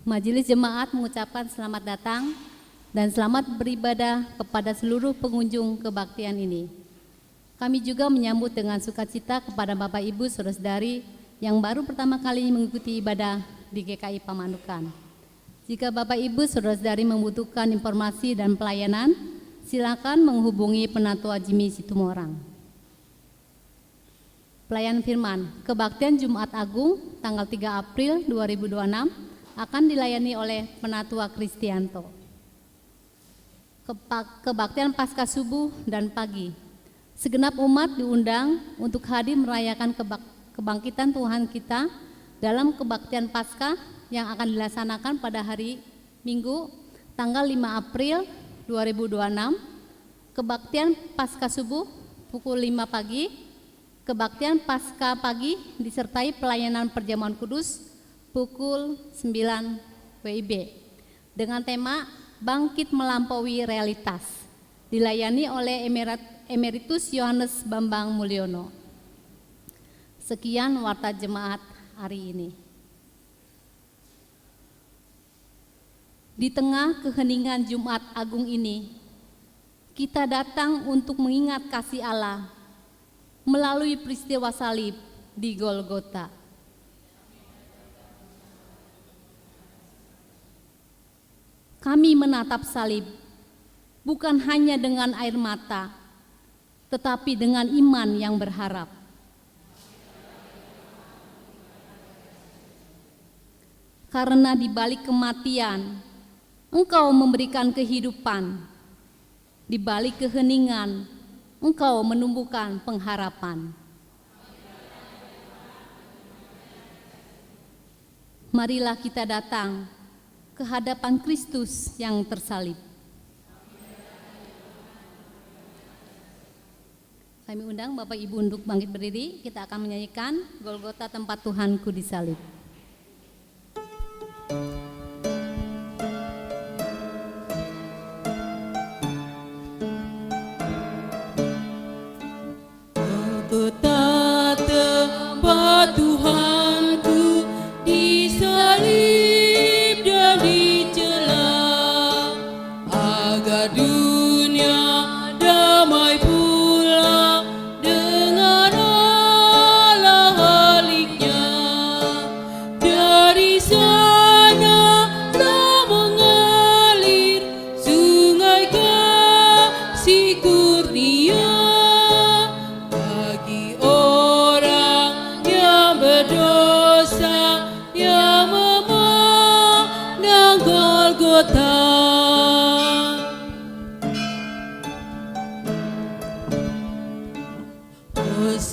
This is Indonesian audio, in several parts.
Majelis Jemaat mengucapkan selamat datang dan selamat beribadah kepada seluruh pengunjung kebaktian ini. Kami juga menyambut dengan sukacita kepada Bapak Ibu Saudara-saudari yang baru pertama kali mengikuti ibadah di GKI Pamanukan. Jika Bapak Ibu Saudara-saudari membutuhkan informasi dan pelayanan, silakan menghubungi Penatua Jimmy Situmorang. Pelayan firman, kebaktian Jumat Agung tanggal 3 April 2026 akan dilayani oleh Penatua Kristianto. Kebaktian Paskah subuh dan pagi. Segenap umat diundang untuk hadir merayakan kebangkitan Tuhan kita dalam kebaktian Paskah yang akan dilaksanakan pada hari Minggu tanggal 5 April 2026. Kebaktian Paskah subuh pukul 5 pagi. Kebaktian Paskah pagi disertai pelayanan perjamuan kudus pukul 9 WIB dengan tema Bangkit Melampaui Realitas, dilayani oleh Emeritus Yohanes Bambang Mulyono. Sekian warta jemaat hari ini. Di tengah keheningan Jumat Agung ini, kita datang untuk mengingat kasih Allah melalui peristiwa salib di Golgota. Kami menatap salib bukan hanya dengan air mata, tetapi dengan iman yang berharap. Karena di balik kematian, Engkau memberikan kehidupan. Di balik keheningan, Engkau menumbuhkan pengharapan. Marilah kita datang ke hadapan Kristus yang tersalib. Kami undang Bapak Ibu untuk bangkit berdiri. Kita akan menyanyikan Golgota tempat Tuhanku disalib. Golgota tempat Tuhanku disalib.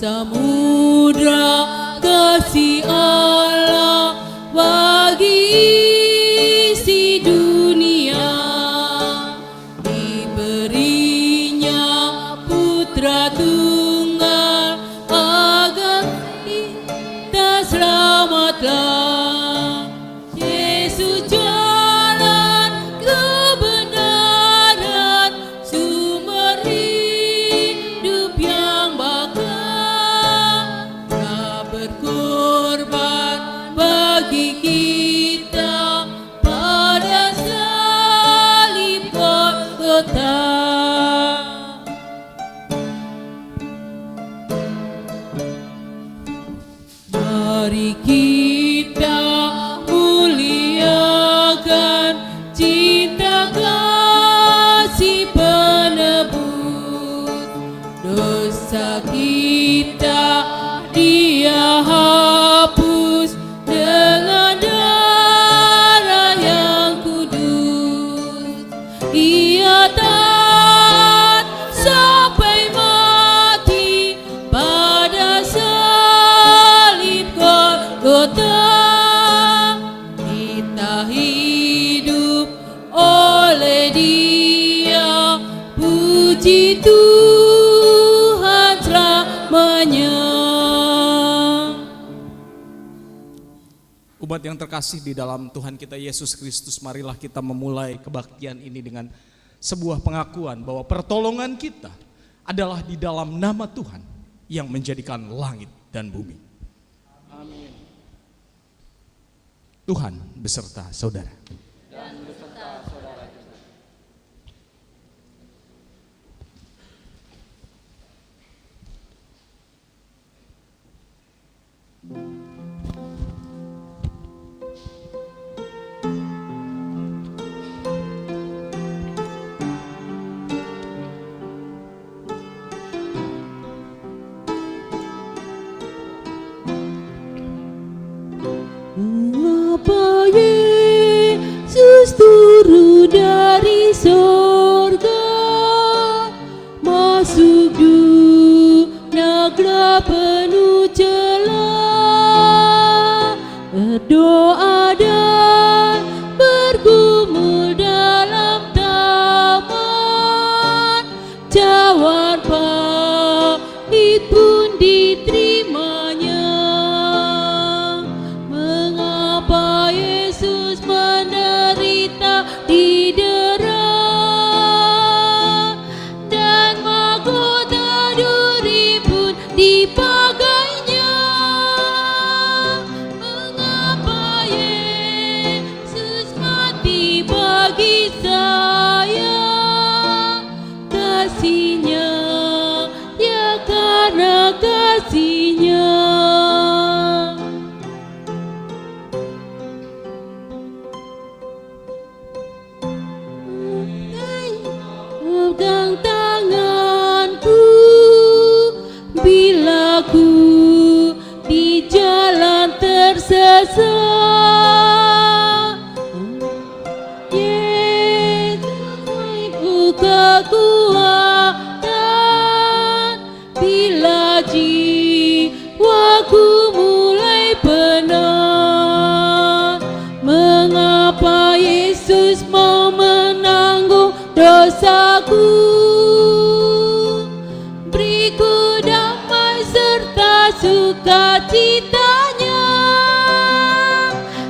Samudra kasih Allah bagi isi dunia, diberinya putra tunggal agar kita selamatlah. Yesus jalan kebenaran, sumber hidup yang bakal berkorban bagi kita pada salib Golgota. Mari kita muliakan cinta kasih penebus dosa kita. Dia hapus dengan darah yang kudus. Ia taat sampai mati pada salib Golgota. Kita hidup oleh Dia, puji Tuhan selamanya. Umat yang terkasih di dalam Tuhan kita Yesus Kristus, marilah kita memulai kebaktian ini dengan sebuah pengakuan bahwa pertolongan kita adalah di dalam nama Tuhan yang menjadikan langit dan bumi. Amin. Tuhan beserta saudara. Mengapa Yesus turun dari sorga, masuk dunia gelap penuh celah, berdoa dan bergumul dalam taman, cawan pahit pun diterimanya. Mengapa Yesus menderita didera dan mahkota duri pun dipakainya? Mengapa Yesus mati bagi saya? Kasihnya, ya karena kasihnya. Pegang tanganku bila ku di jalan tersesat. Yesus buka kekuatan bila jiwaku mulai penat. Mengapa Yesus mau menanggung dosaku? Beriku damai serta sukacitanya.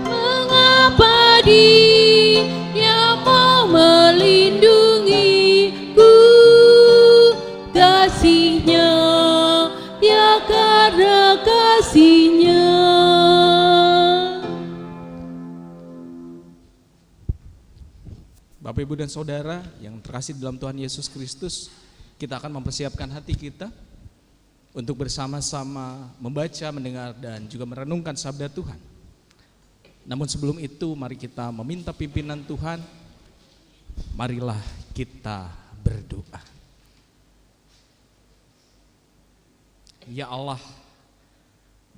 Mengapa Dia mau melindungiku? Kasihnya, ya karena kasihnya. Bapak, Ibu, dan Saudara yang terkasih dalam Tuhan Yesus Kristus, kita akan mempersiapkan hati kita untuk bersama-sama membaca, mendengar, dan juga merenungkan sabda Tuhan. Namun sebelum itu, mari kita meminta pimpinan Tuhan. Marilah kita berdoa. Ya Allah,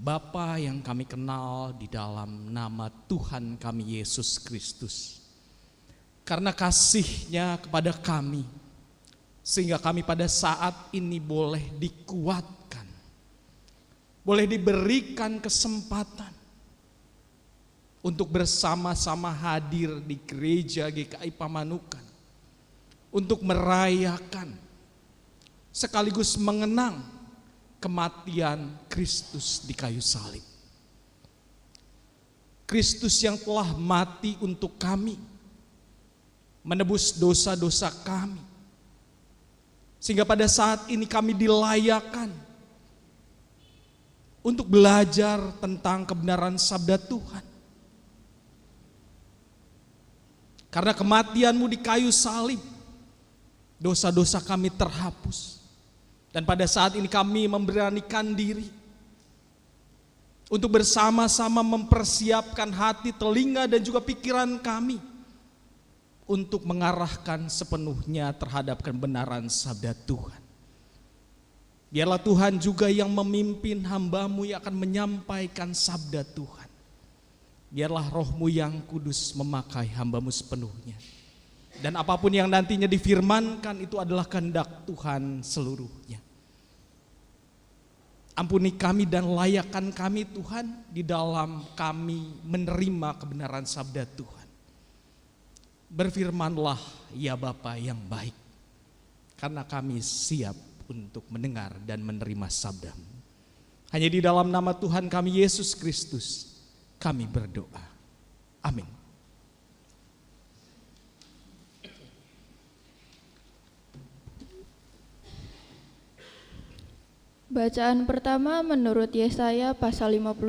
Bapa yang kami kenal di dalam nama Tuhan kami Yesus Kristus, karena kasih-Nya kepada kami, sehingga kami pada saat ini boleh dikuatkan, boleh diberikan kesempatan untuk bersama-sama hadir di gereja GKI Pamanukan, untuk merayakan sekaligus mengenang kematian Kristus di kayu salib. Kristus yang telah mati untuk kami, menebus dosa-dosa kami, sehingga pada saat ini kami dilayakkan untuk belajar tentang kebenaran sabda Tuhan. Karena kematian-Mu di kayu salib, dosa-dosa kami terhapus. Dan pada saat ini kami memberanikan diri untuk bersama-sama mempersiapkan hati, telinga, dan juga pikiran kami untuk mengarahkan sepenuhnya terhadap kebenaran sabda Tuhan. Biarlah Tuhan juga yang memimpin hamba-Mu yang akan menyampaikan sabda Tuhan. Biarlah Roh-Mu yang kudus memakai hamba-Mu sepenuhnya. Dan apapun yang nantinya difirmankan itu adalah kehendak Tuhan seluruhnya. Ampuni kami dan layakkan kami Tuhan di dalam kami menerima kebenaran sabda Tuhan. Berfirmanlah ya Bapa yang baik, karena kami siap untuk mendengar dan menerima sabda-Mu. Hanya di dalam nama Tuhan kami Yesus Kristus kami berdoa. Amin. Bacaan pertama menurut Yesaya pasal 52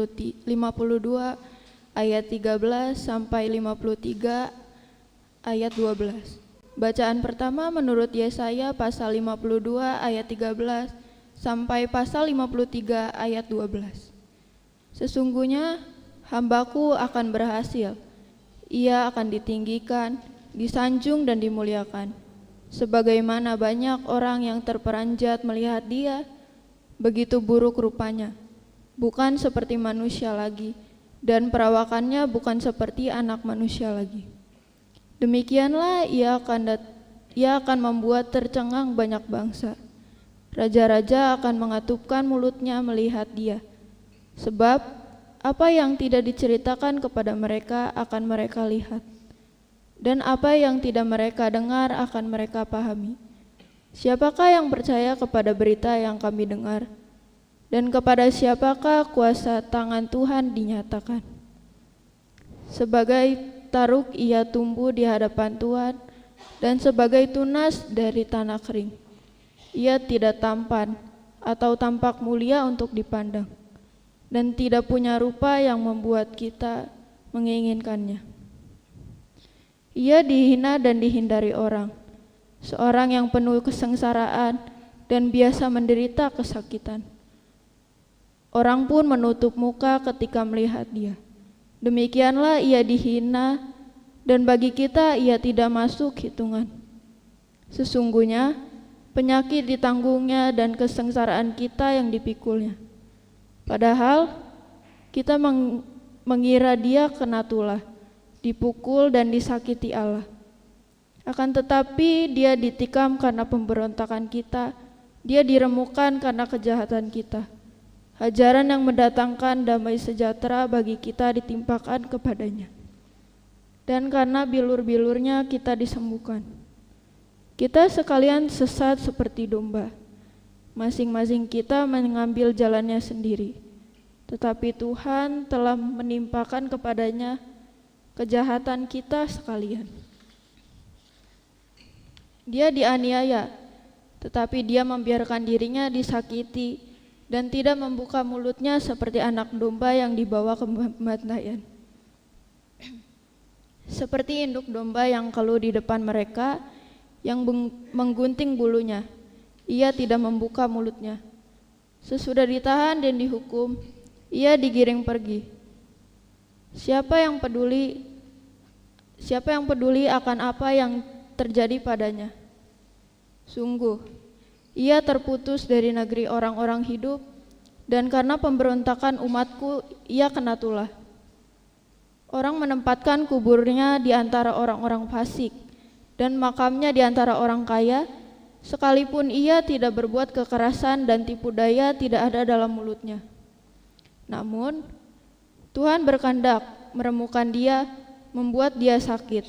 ayat 13 sampai 53 ayat 12. Bacaan pertama menurut Yesaya pasal 52 ayat 13 sampai pasal 53 ayat 12. Sesungguhnya hambaku akan berhasil, ia akan ditinggikan, disanjung dan dimuliakan. Sebagaimana banyak orang yang terperanjat melihat dia, begitu buruk rupanya, bukan seperti manusia lagi, dan perawakannya bukan seperti anak manusia lagi. Demikianlah ia akan membuat tercengang banyak bangsa. Raja-raja akan mengatupkan mulutnya melihat dia. Sebab apa yang tidak diceritakan kepada mereka akan mereka lihat, dan apa yang tidak mereka dengar akan mereka pahami. Siapakah yang percaya kepada berita yang kami dengar? Dan kepada siapakah kuasa tangan Tuhan dinyatakan? Sebagai taruk ia tumbuh di hadapan Tuhan, dan sebagai tunas dari tanah kering. Ia tidak tampan atau tampak mulia untuk dipandang, dan tidak punya rupa yang membuat kita menginginkannya. Ia dihina dan dihindari orang, seorang yang penuh kesengsaraan dan biasa menderita kesakitan. Orang pun menutup muka ketika melihat dia. Demikianlah ia dihina, dan bagi kita ia tidak masuk hitungan. Sesungguhnya penyakit ditanggungnya dan kesengsaraan kita yang dipikulnya. Padahal kita mengira dia kena tulah, dipukul dan disakiti Allah. Akan tetapi dia ditikam karena pemberontakan kita, dia diremukkan karena kejahatan kita. Ajaran yang mendatangkan damai sejahtera bagi kita ditimpakan kepadanya. Dan karena bilur-bilurnya kita disembuhkan. Kita sekalian sesat seperti domba. Masing-masing kita mengambil jalannya sendiri. Tetapi Tuhan telah menimpakan kepadanya kejahatan kita sekalian. Dia dianiaya, tetapi dia membiarkan dirinya disakiti dan tidak membuka mulutnya seperti anak domba yang dibawa ke pembantaian. Seperti induk domba yang keluh di depan mereka, yang menggunting bulunya, ia tidak membuka mulutnya. Sesudah ditahan dan dihukum, ia digiring pergi. Siapa yang peduli akan apa yang terjadi padanya? Sungguh, ia terputus dari negeri orang-orang hidup, dan karena pemberontakan umatku, ia kena tulah. Orang menempatkan kuburnya di antara orang-orang fasik, dan makamnya di antara orang kaya, sekalipun ia tidak berbuat kekerasan dan tipu daya tidak ada dalam mulutnya. Namun, Tuhan berkehendak meremukkan dia, membuat dia sakit.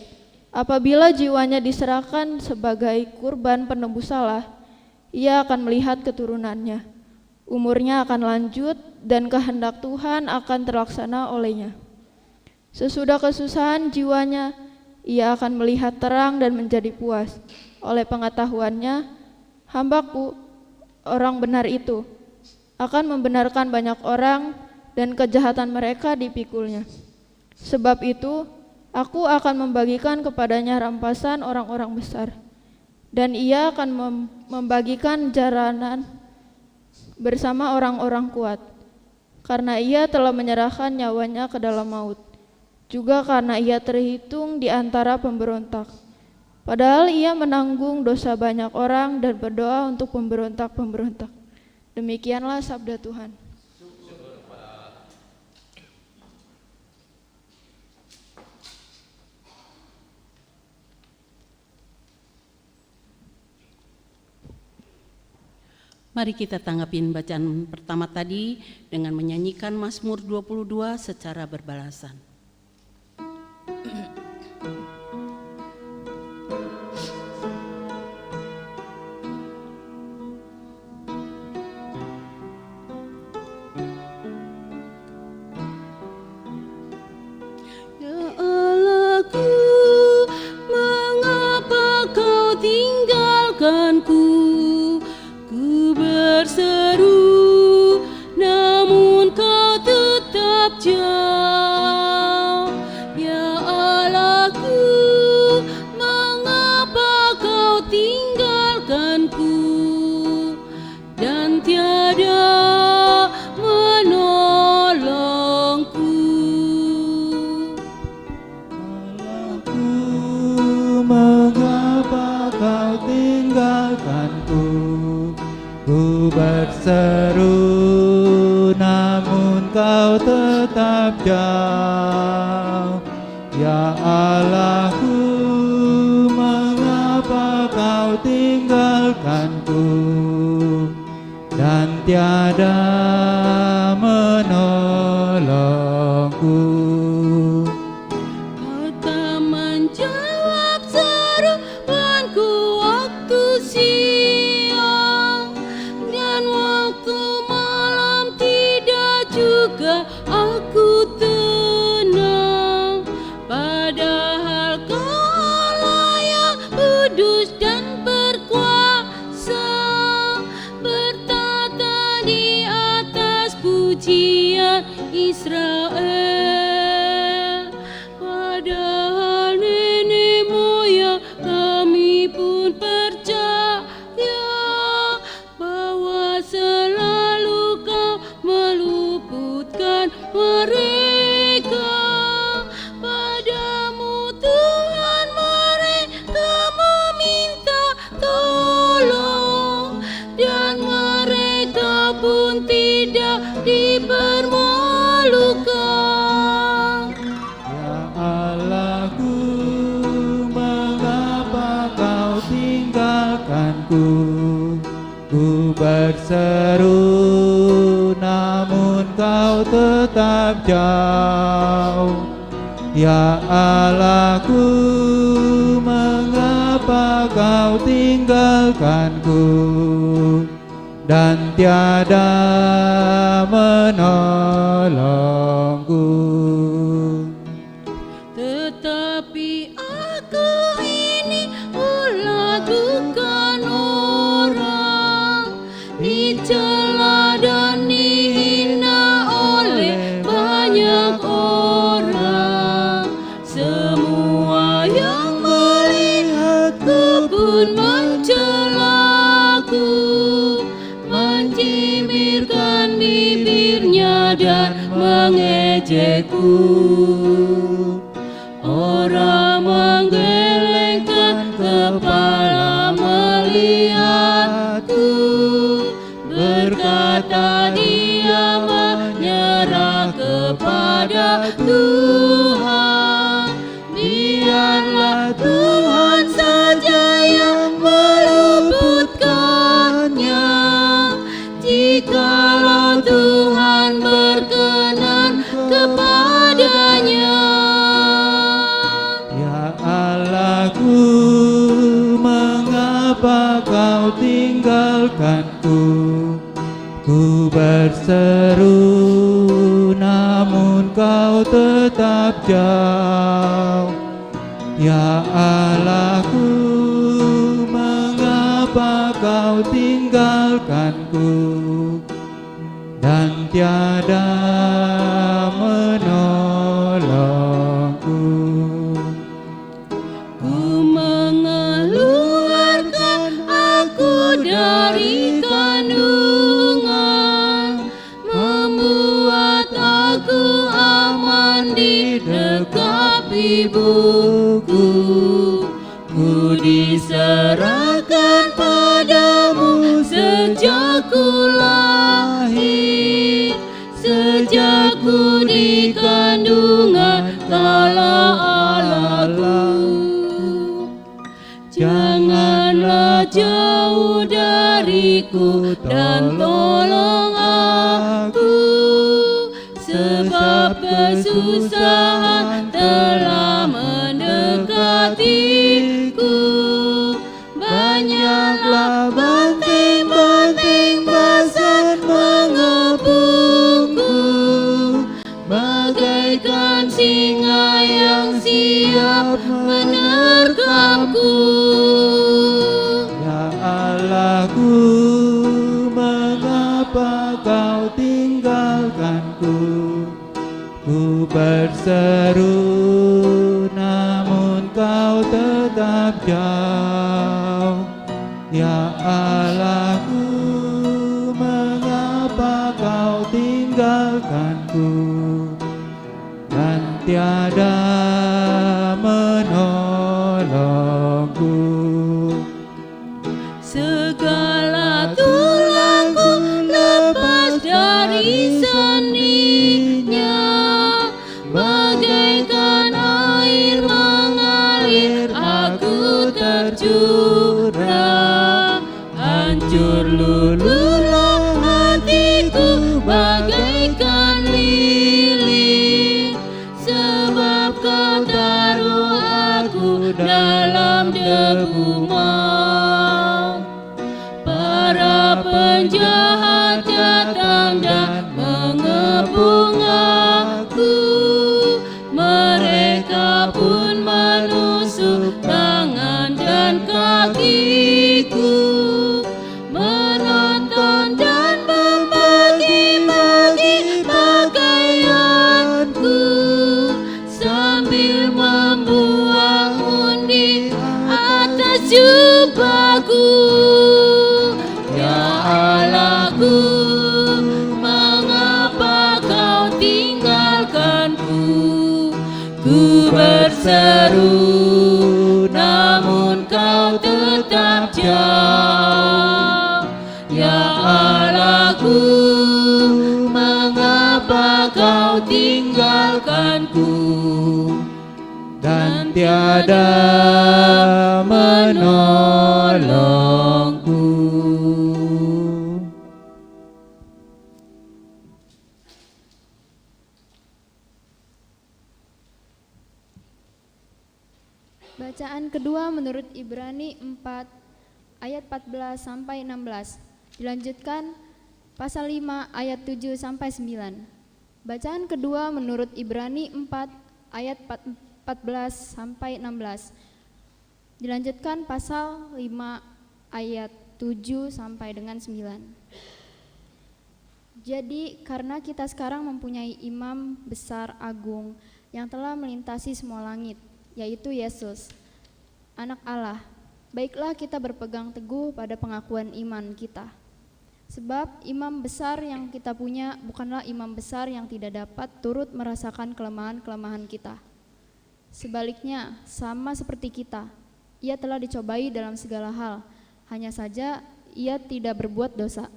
Apabila jiwanya diserahkan sebagai kurban penebus salah, ia akan melihat keturunannya. Umurnya akan lanjut dan kehendak Tuhan akan terlaksana olehnya. Sesudah kesusahan jiwanya, ia akan melihat terang dan menjadi puas. Oleh pengetahuannya, hambaku, orang benar itu, akan membenarkan banyak orang dan kejahatan mereka dipikulnya. Sebab itu, aku akan membagikan kepadanya rampasan orang-orang besar, dan ia akan membagikan jaranan bersama orang-orang kuat, karena ia telah menyerahkan nyawanya ke dalam maut, juga karena ia terhitung di antara pemberontak. Padahal ia menanggung dosa banyak orang dan berdoa untuk pemberontak-pemberontak. Demikianlah sabda Tuhan. Mari kita tanggapin bacaan pertama tadi dengan menyanyikan Mazmur 22 secara berbalasan. Ya Allahku, mengapa kau tinggalkanku? Berseru, namun kau tetap jauh. berseru namun kau tetap jauh. Ya Allahku, mengapa kau tinggalkanku dan tiada menolongku? Kau tak menjawab seruanku waktu siang, dan waktu malam tidak juga aku tenang. Padahal Kau Allah yang kudus dan berkuasa, bertata di atas pujian Israel. Padahal nenek moyang kami pun percaya bahwa selalu Kau meluputkan mereka. Padamu Tuhan mereka meminta tolong, dan mereka pun tidak dipermalukan. Ya Allahku, mengapa kau tinggalkanku? Ku berseru namun kau tetap jauh. Ya Allahku, mengapa kau tinggalkanku dan tiada menolongku? Tetapi aku ini ulah bukan orang, dicela dan dihina oleh banyak orang. Semua yang melihatku pun mencelaku, mencibirkan bibirnya dan mengejekku. Orang menggelengkan kepala melihatku, berkata dia menyerah kepada Tuhan. Biarlah Tuhan saja yang meluputkannya, jikalau Tuhan berkenan kepadanya. Ya Allahku, mengapa kau tinggalkanku? Ku berseru namun kau tetap jauh. Ya Allahku, mengapa kau tinggalkanku dan tiada menolongku? Ku mengeluarkan aku dari kandungan, membuat aku aman di dekat ibuku. Ku diserahkan padamu sejak ku lahir, sejak ku di kandungan Kaulah Allahku. Janganlah jauh dariku dan tolong aku, sebab kesusahan telah mendekatiku. Banyaklah banting-banting basah mengepungku, bagaikan singa yang siap menerkamku. Ya Allahku, mengapa kau tinggalkanku? Ku berseru namun kau tetap jauh. Ya Allahku, mengapa kau tinggalkanku dan tiada menolongku? Segala tulangku Luluhlah hatiku bagaikan lilin, sebab Kau taruh aku dalam debu maut. Para penjahat datang dan mengepung aku, mereka pun menusuk tangan dan kakiku, menonton dan membagi-bagi pakaianku, sambil membuang undi atas jubahku. Ya Allahku, mengapa Kau tinggalkanku? Ku berseru, namun Kau tetap jauh. Ya Allahku, mengapa Kau tinggalkanku? Dan tiada menolongku. Bacaan kedua menurut Ibrani 4 ayat 14 sampai 16. Dilanjutkan pasal 5 ayat 7 sampai 9. Bacaan kedua menurut Ibrani 4 ayat 14 sampai 16. Dilanjutkan pasal 5 ayat 7 sampai dengan 9. Jadi karena kita sekarang mempunyai imam besar agung yang telah melintasi semua langit, yaitu Yesus, Anak Allah, baiklah kita berpegang teguh pada pengakuan iman kita. Sebab imam besar yang kita punya bukanlah imam besar yang tidak dapat turut merasakan kelemahan-kelemahan kita. Sebaliknya, sama seperti kita, ia telah dicobai dalam segala hal, hanya saja ia tidak berbuat dosa.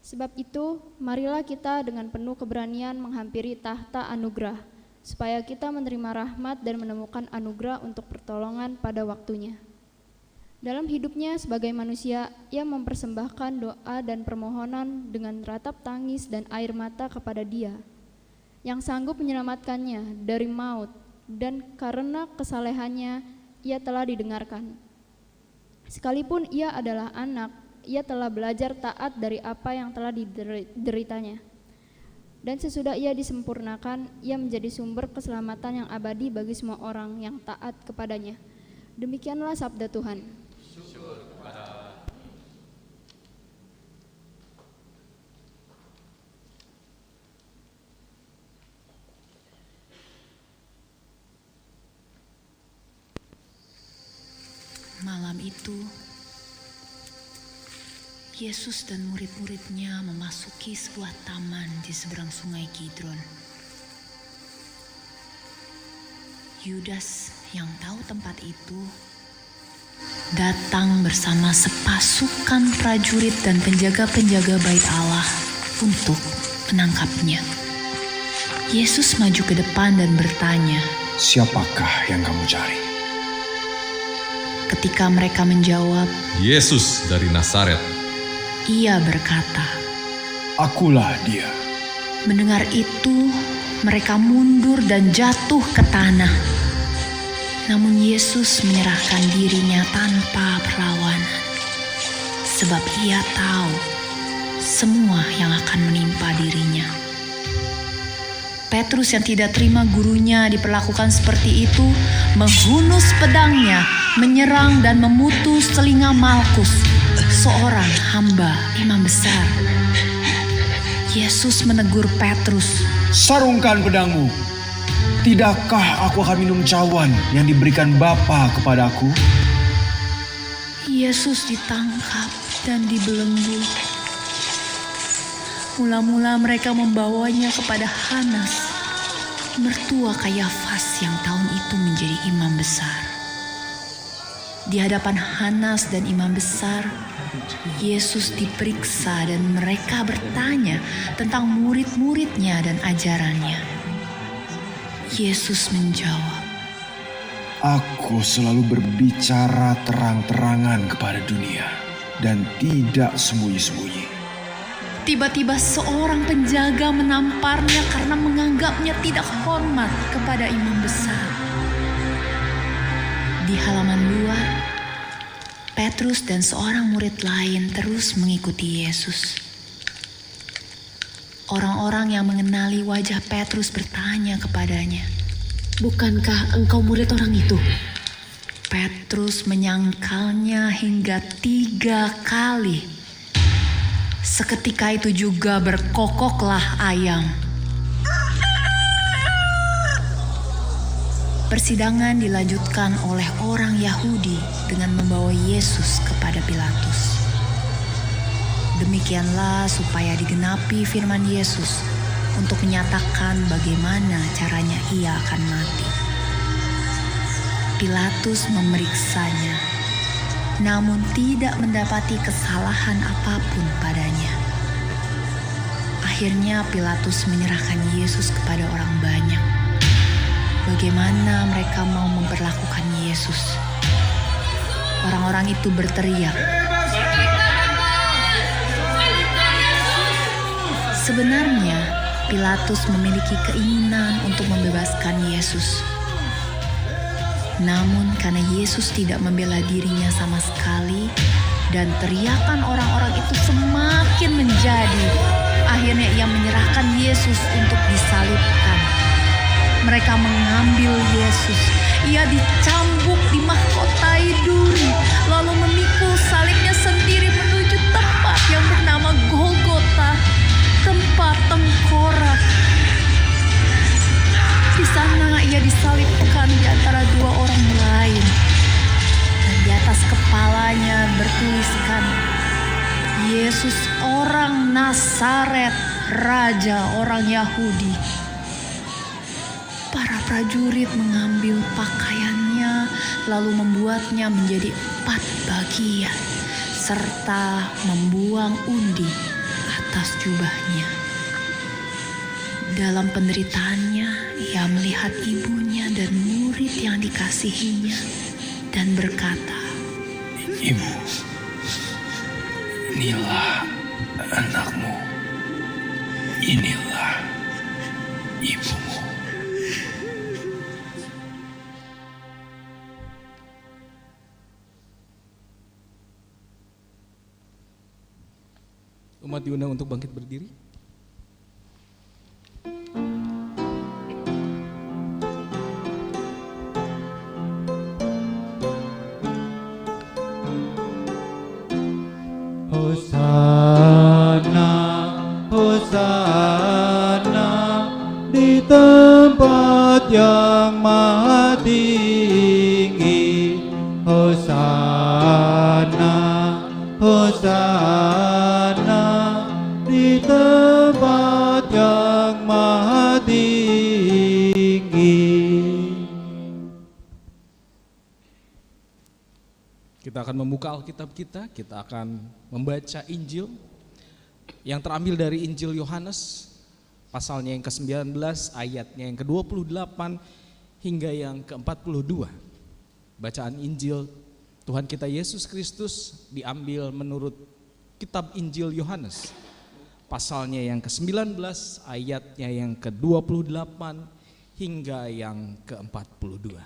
Sebab itu, marilah kita dengan penuh keberanian menghampiri tahta anugerah, supaya kita menerima rahmat dan menemukan anugerah untuk pertolongan pada waktunya. Dalam hidupnya sebagai manusia, ia mempersembahkan doa dan permohonan dengan ratap tangis dan air mata kepada Dia, yang sanggup menyelamatkannya dari maut, dan karena kesalehannya ia telah didengarkan. Sekalipun ia adalah anak, ia telah belajar taat dari apa yang telah dideritanya. Dan sesudah ia disempurnakan, ia menjadi sumber keselamatan yang abadi bagi semua orang yang taat kepadanya. Demikianlah sabda Tuhan. Malam itu, Yesus dan murid-muridnya memasuki sebuah taman di seberang sungai Kidron. Yudas yang tahu tempat itu datang bersama sepasukan prajurit dan penjaga-penjaga bait Allah untuk menangkapnya. Yesus maju ke depan dan bertanya, "Siapakah yang kamu cari?" Ketika mereka menjawab, "Yesus dari Nazaret." Ia berkata, "Akulah Dia." Mendengar itu, mereka mundur dan jatuh ke tanah. Namun Yesus menyerahkan dirinya tanpa perlawanan, sebab ia tahu semua yang akan menimpa dirinya. Petrus yang tidak terima gurunya diperlakukan seperti itu, menghunus pedangnya, menyerang dan memutus telinga Malkus, seorang hamba imam besar. Yesus menegur Petrus, "Sarungkan pedangmu. Tidakkah aku akan minum cawan yang diberikan Bapa kepadaku?" Yesus ditangkap dan dibelenggu. Mula-mula mereka membawanya kepada Hanas, mertua Kayafas yang tahun itu menjadi imam besar. Di hadapan Hanas dan imam besar, Yesus diperiksa dan mereka bertanya tentang murid-muridnya dan ajarannya. Yesus menjawab, "Aku selalu berbicara terang-terangan kepada dunia. dan tidak sembunyi-sembunyi. Tiba-tiba seorang penjaga menamparnya karena menganggapnya tidak hormat kepada imam besar. Di halaman luar, Petrus dan seorang murid lain terus mengikuti Yesus. Orang-orang yang mengenali wajah Petrus bertanya kepadanya, Bukankah engkau murid orang itu? Petrus menyangkalnya hingga 3 kali. Seketika itu juga berkokoklah ayam. Persidangan dilanjutkan oleh orang Yahudi dengan membawa Yesus kepada Pilatus. Demikianlah supaya digenapi firman Yesus untuk menyatakan bagaimana caranya ia akan mati. Pilatus memeriksanya, namun tidak mendapati kesalahan apapun padanya. Akhirnya Pilatus menyerahkan Yesus kepada orang banyak. Bagaimana mereka mau memperlakukan Yesus? Orang-orang itu berteriak, sebenarnya Pilatus memiliki keinginan untuk membebaskan Yesus. Namun karena Yesus tidak membela dirinya sama sekali dan teriakan orang-orang itu semakin menjadi, akhirnya ia menyerahkan Yesus untuk disalibkan. Mereka mengambil Yesus, ia dicambuk, dimahkotai duri, lalu memikul salibnya sendiri menuju tempat yang bernama Golgota, tempat tengkorak. Di sana ia disalibkan di antara 2 orang lain. Dan di atas kepalanya bertuliskan, Yesus orang Nasaret, Raja orang Yahudi. Para prajurit mengambil pakaiannya lalu membuatnya menjadi 4 bagian serta membuang undi atas jubahnya. Dalam penderitaannya, ia melihat ibunya dan murid yang dikasihinya dan berkata, Ibu, inilah anakmu, inilah ibumu. Umat diundang untuk bangkit berdiri. Hosana, Hosana di tempat yang maha tinggi. Hosana, Hosana di tempat yang maha tinggi. Kita akan membuka Alkitab kita akan membaca Injil yang terambil dari Injil Yohanes, pasalnya yang ke-19, ayatnya yang ke-28 hingga yang ke-42. Bacaan Injil Tuhan kita Yesus Kristus diambil menurut kitab Injil Yohanes, pasalnya yang ke-19, ayatnya yang ke-28 hingga yang ke-42.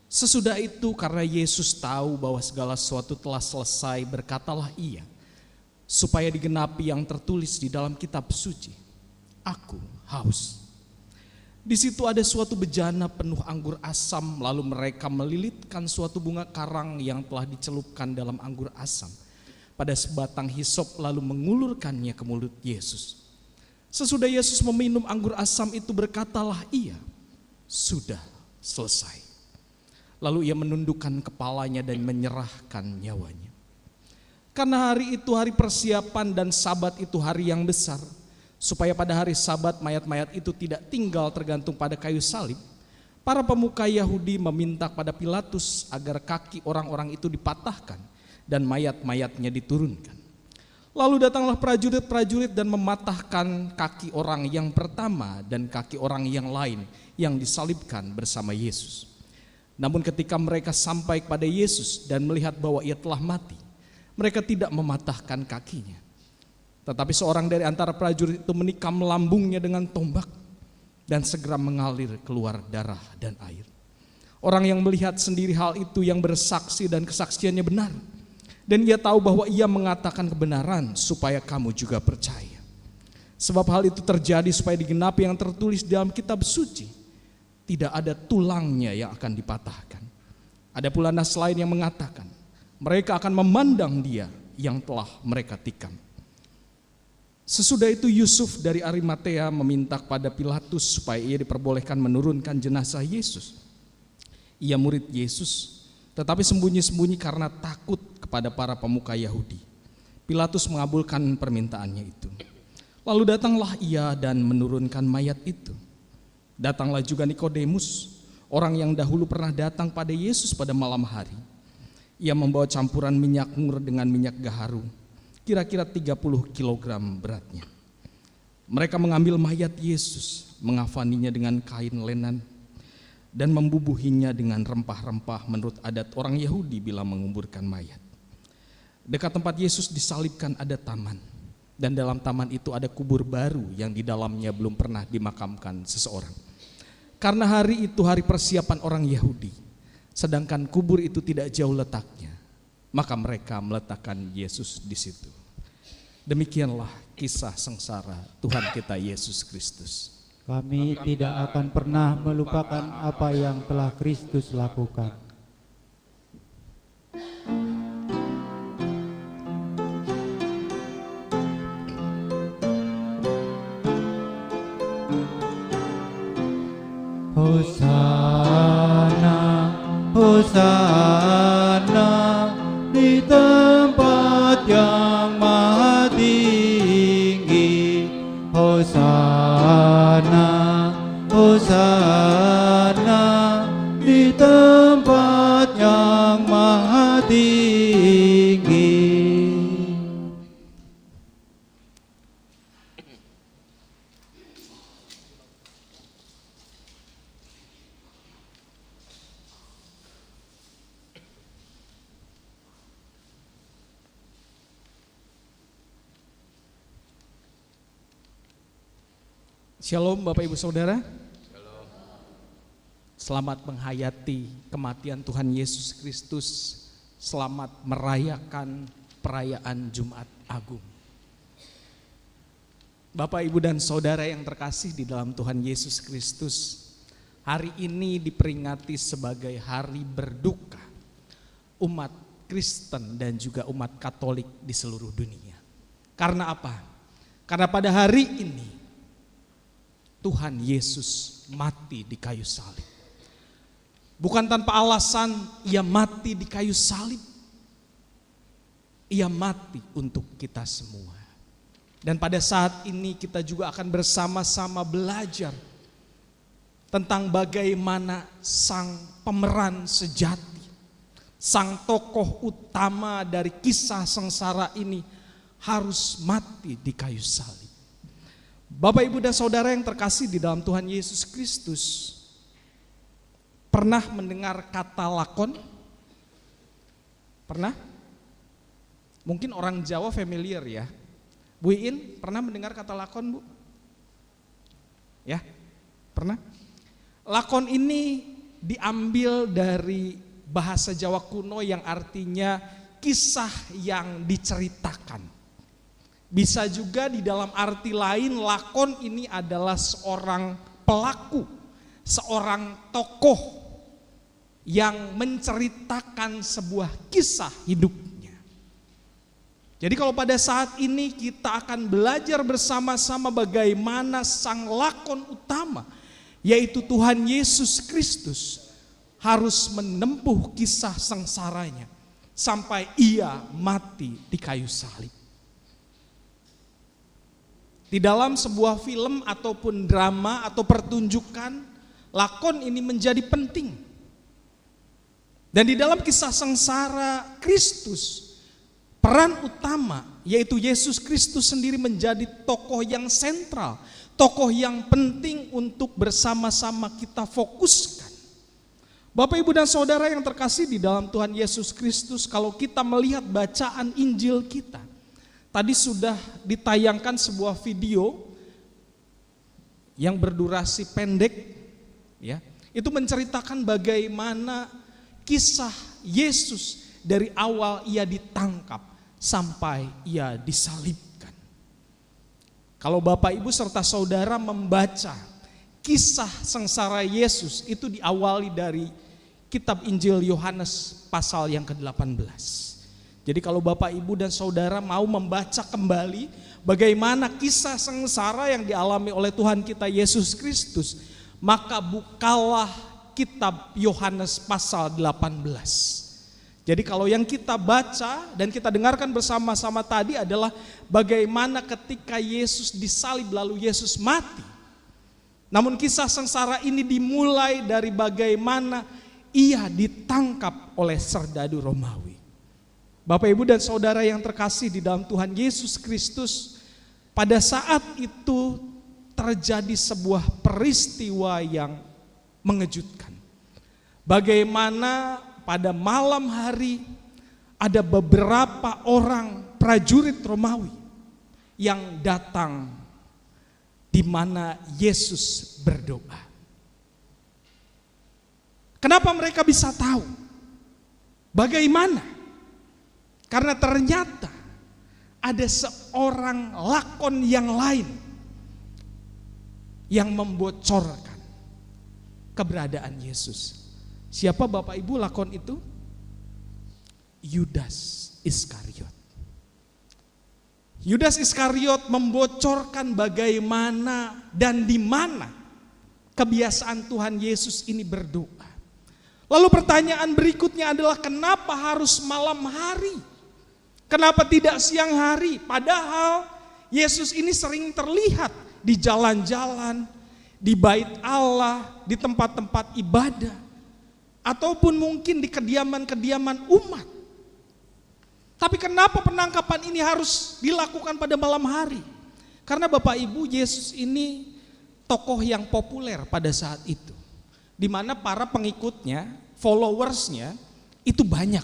Sesudah itu karena Yesus tahu bahwa segala sesuatu telah selesai, berkatalah ia, supaya digenapi yang tertulis di dalam kitab suci, Aku haus. Di situ ada suatu bejana penuh anggur asam, lalu mereka melilitkan suatu bunga karang yang telah dicelupkan dalam anggur asam pada sebatang hisop, lalu mengulurkannya ke mulut Yesus. Sesudah Yesus meminum anggur asam itu, berkatalah ia, sudah selesai. Lalu ia menundukkan kepalanya dan menyerahkan nyawanya. Karena hari itu hari persiapan dan Sabat itu hari yang besar, supaya pada hari Sabat mayat-mayat itu tidak tinggal tergantung pada kayu salib, para pemuka Yahudi meminta pada Pilatus agar kaki orang-orang itu dipatahkan dan mayat-mayatnya diturunkan. Lalu datanglah prajurit-prajurit dan mematahkan kaki orang yang pertama dan kaki orang yang lain yang disalibkan bersama Yesus. Namun ketika mereka sampai kepada Yesus dan melihat bahwa ia telah mati, mereka tidak mematahkan kakinya. Tetapi seorang dari antara prajurit itu menikam lambungnya dengan tombak dan segera mengalir keluar darah dan air. Orang yang melihat sendiri hal itu yang bersaksi dan kesaksiannya benar. Dan ia tahu bahwa ia mengatakan kebenaran supaya kamu juga percaya. Sebab hal itu terjadi supaya digenapi yang tertulis dalam kitab suci. Tidak ada tulangnya yang akan dipatahkan. Ada pula nas lain yang mengatakan, mereka akan memandang dia yang telah mereka tikam. Sesudah itu Yusuf dari Arimatea meminta kepada Pilatus supaya ia diperbolehkan menurunkan jenazah Yesus. Ia murid Yesus, tetapi sembunyi-sembunyi karena takut kepada para pemuka Yahudi. Pilatus mengabulkan permintaannya itu. Lalu datanglah ia dan menurunkan mayat itu. Datanglah juga Nikodemus, orang yang dahulu pernah datang pada Yesus pada malam hari. Ia membawa campuran minyak mur dengan minyak gaharu, kira-kira 30 kg beratnya. Mereka mengambil mayat Yesus, mengafaninya dengan kain lenan, dan membubuhinya dengan rempah-rempah menurut adat orang Yahudi bila menguburkan mayat. Dekat tempat Yesus disalibkan ada taman, dan dalam taman itu ada kubur baru yang di dalamnya belum pernah dimakamkan seseorang. Karena hari itu hari persiapan orang Yahudi, sedangkan kubur itu tidak jauh letaknya, maka mereka meletakkan Yesus di situ. Demikianlah kisah sengsara Tuhan kita Yesus Kristus. Kami tidak akan pernah melupakan apa yang telah Kristus lakukan. Hosana, Hosana di tempat yang maha tinggi. Hosana, Hosana di tempat yang maha tinggi. Shalom Bapak Ibu Saudara. Selamat menghayati kematian Tuhan Yesus Kristus. Selamat merayakan perayaan Jumat Agung. Bapak Ibu dan Saudara yang terkasih di dalam Tuhan Yesus Kristus, hari ini diperingati sebagai hari berduka umat Kristen dan juga umat Katolik di seluruh dunia. Karena apa? Karena pada hari ini Tuhan Yesus mati di kayu salib. Bukan tanpa alasan ia mati di kayu salib. Ia mati untuk kita semua. Dan pada saat ini kita juga akan bersama-sama belajar tentang bagaimana sang pemeran sejati, sang tokoh utama dari kisah sengsara ini harus mati di kayu salib. Bapak, Ibu, dan Saudara yang terkasih di dalam Tuhan Yesus Kristus, pernah mendengar kata lakon? Pernah? Mungkin orang Jawa familiar ya. Bu Iin pernah mendengar kata lakon, Bu? Ya, pernah? Lakon ini diambil dari bahasa Jawa kuno yang artinya kisah yang diceritakan. Bisa juga di dalam arti lain lakon ini adalah seorang pelaku, seorang tokoh yang menceritakan sebuah kisah hidupnya. Jadi kalau pada saat ini kita akan belajar bersama-sama bagaimana sang lakon utama, yaitu Tuhan Yesus Kristus, harus menempuh kisah sengsaranya sampai ia mati di kayu salib. Di dalam sebuah film ataupun drama atau pertunjukan, lakon ini menjadi penting. Dan di dalam kisah sengsara Kristus, peran utama yaitu Yesus Kristus sendiri menjadi tokoh yang sentral, tokoh yang penting untuk bersama-sama kita fokuskan. Bapak, Ibu, dan Saudara yang terkasih di dalam Tuhan Yesus Kristus, kalau kita melihat bacaan Injil kita, tadi sudah ditayangkan sebuah video yang berdurasi pendek, ya. Itu menceritakan bagaimana kisah Yesus dari awal ia ditangkap sampai ia disalibkan. Kalau Bapak, Ibu, serta saudara membaca kisah sengsara Yesus, itu diawali dari kitab Injil Yohanes pasal yang ke-18. Jadi kalau Bapak, Ibu, dan saudara mau membaca kembali bagaimana kisah sengsara yang dialami oleh Tuhan kita Yesus Kristus, maka bukalah kitab Yohanes pasal 18. Jadi kalau yang kita baca dan kita dengarkan bersama-sama tadi adalah bagaimana ketika Yesus disalib lalu Yesus mati. Namun kisah sengsara ini dimulai dari bagaimana ia ditangkap oleh serdadu Romawi. Bapak, Ibu, dan saudara yang terkasih di dalam Tuhan Yesus Kristus, pada saat itu terjadi sebuah peristiwa yang mengejutkan. Bagaimana pada malam hari ada beberapa orang prajurit Romawi yang datang di mana Yesus berdoa. Kenapa mereka bisa tahu? Bagaimana? Karena ternyata ada seorang lakon yang lain yang membocorkan keberadaan Yesus. Siapa, Bapak, Ibu, lakon itu? Yudas Iskariot. Yudas Iskariot membocorkan bagaimana dan di mana kebiasaan Tuhan Yesus ini berdoa. Lalu pertanyaan berikutnya adalah kenapa harus malam hari? Kenapa tidak siang hari? Padahal Yesus ini sering terlihat di jalan-jalan, di bait Allah, di tempat-tempat ibadah, ataupun mungkin di kediaman-kediaman umat. Tapi kenapa penangkapan ini harus dilakukan pada malam hari? Karena Bapak, Ibu, Yesus ini tokoh yang populer pada saat itu, di mana para pengikutnya, followersnya itu banyak.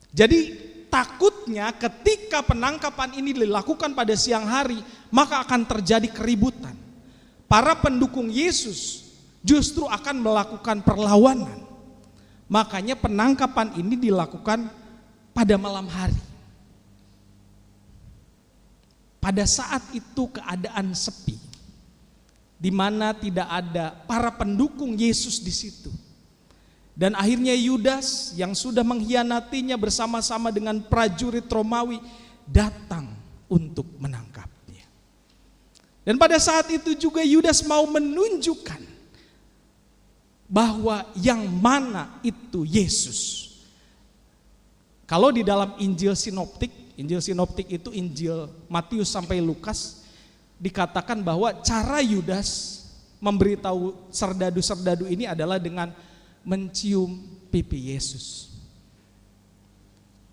Jadi takutnya ketika penangkapan ini dilakukan pada siang hari, maka akan terjadi keributan. Para pendukung Yesus justru akan melakukan perlawanan. Makanya penangkapan ini dilakukan pada malam hari. Pada saat itu keadaan sepi, di mana tidak ada para pendukung Yesus di situ. Dan akhirnya Yudas yang sudah mengkhianatinya bersama-sama dengan prajurit Romawi datang untuk menangkapnya. Dan pada saat itu juga Yudas mau menunjukkan bahwa yang mana itu Yesus. Kalau di dalam Injil Sinoptik itu Injil Matius sampai Lukas, dikatakan bahwa cara Yudas memberitahu serdadu-serdadu ini adalah dengan mencium pipi Yesus.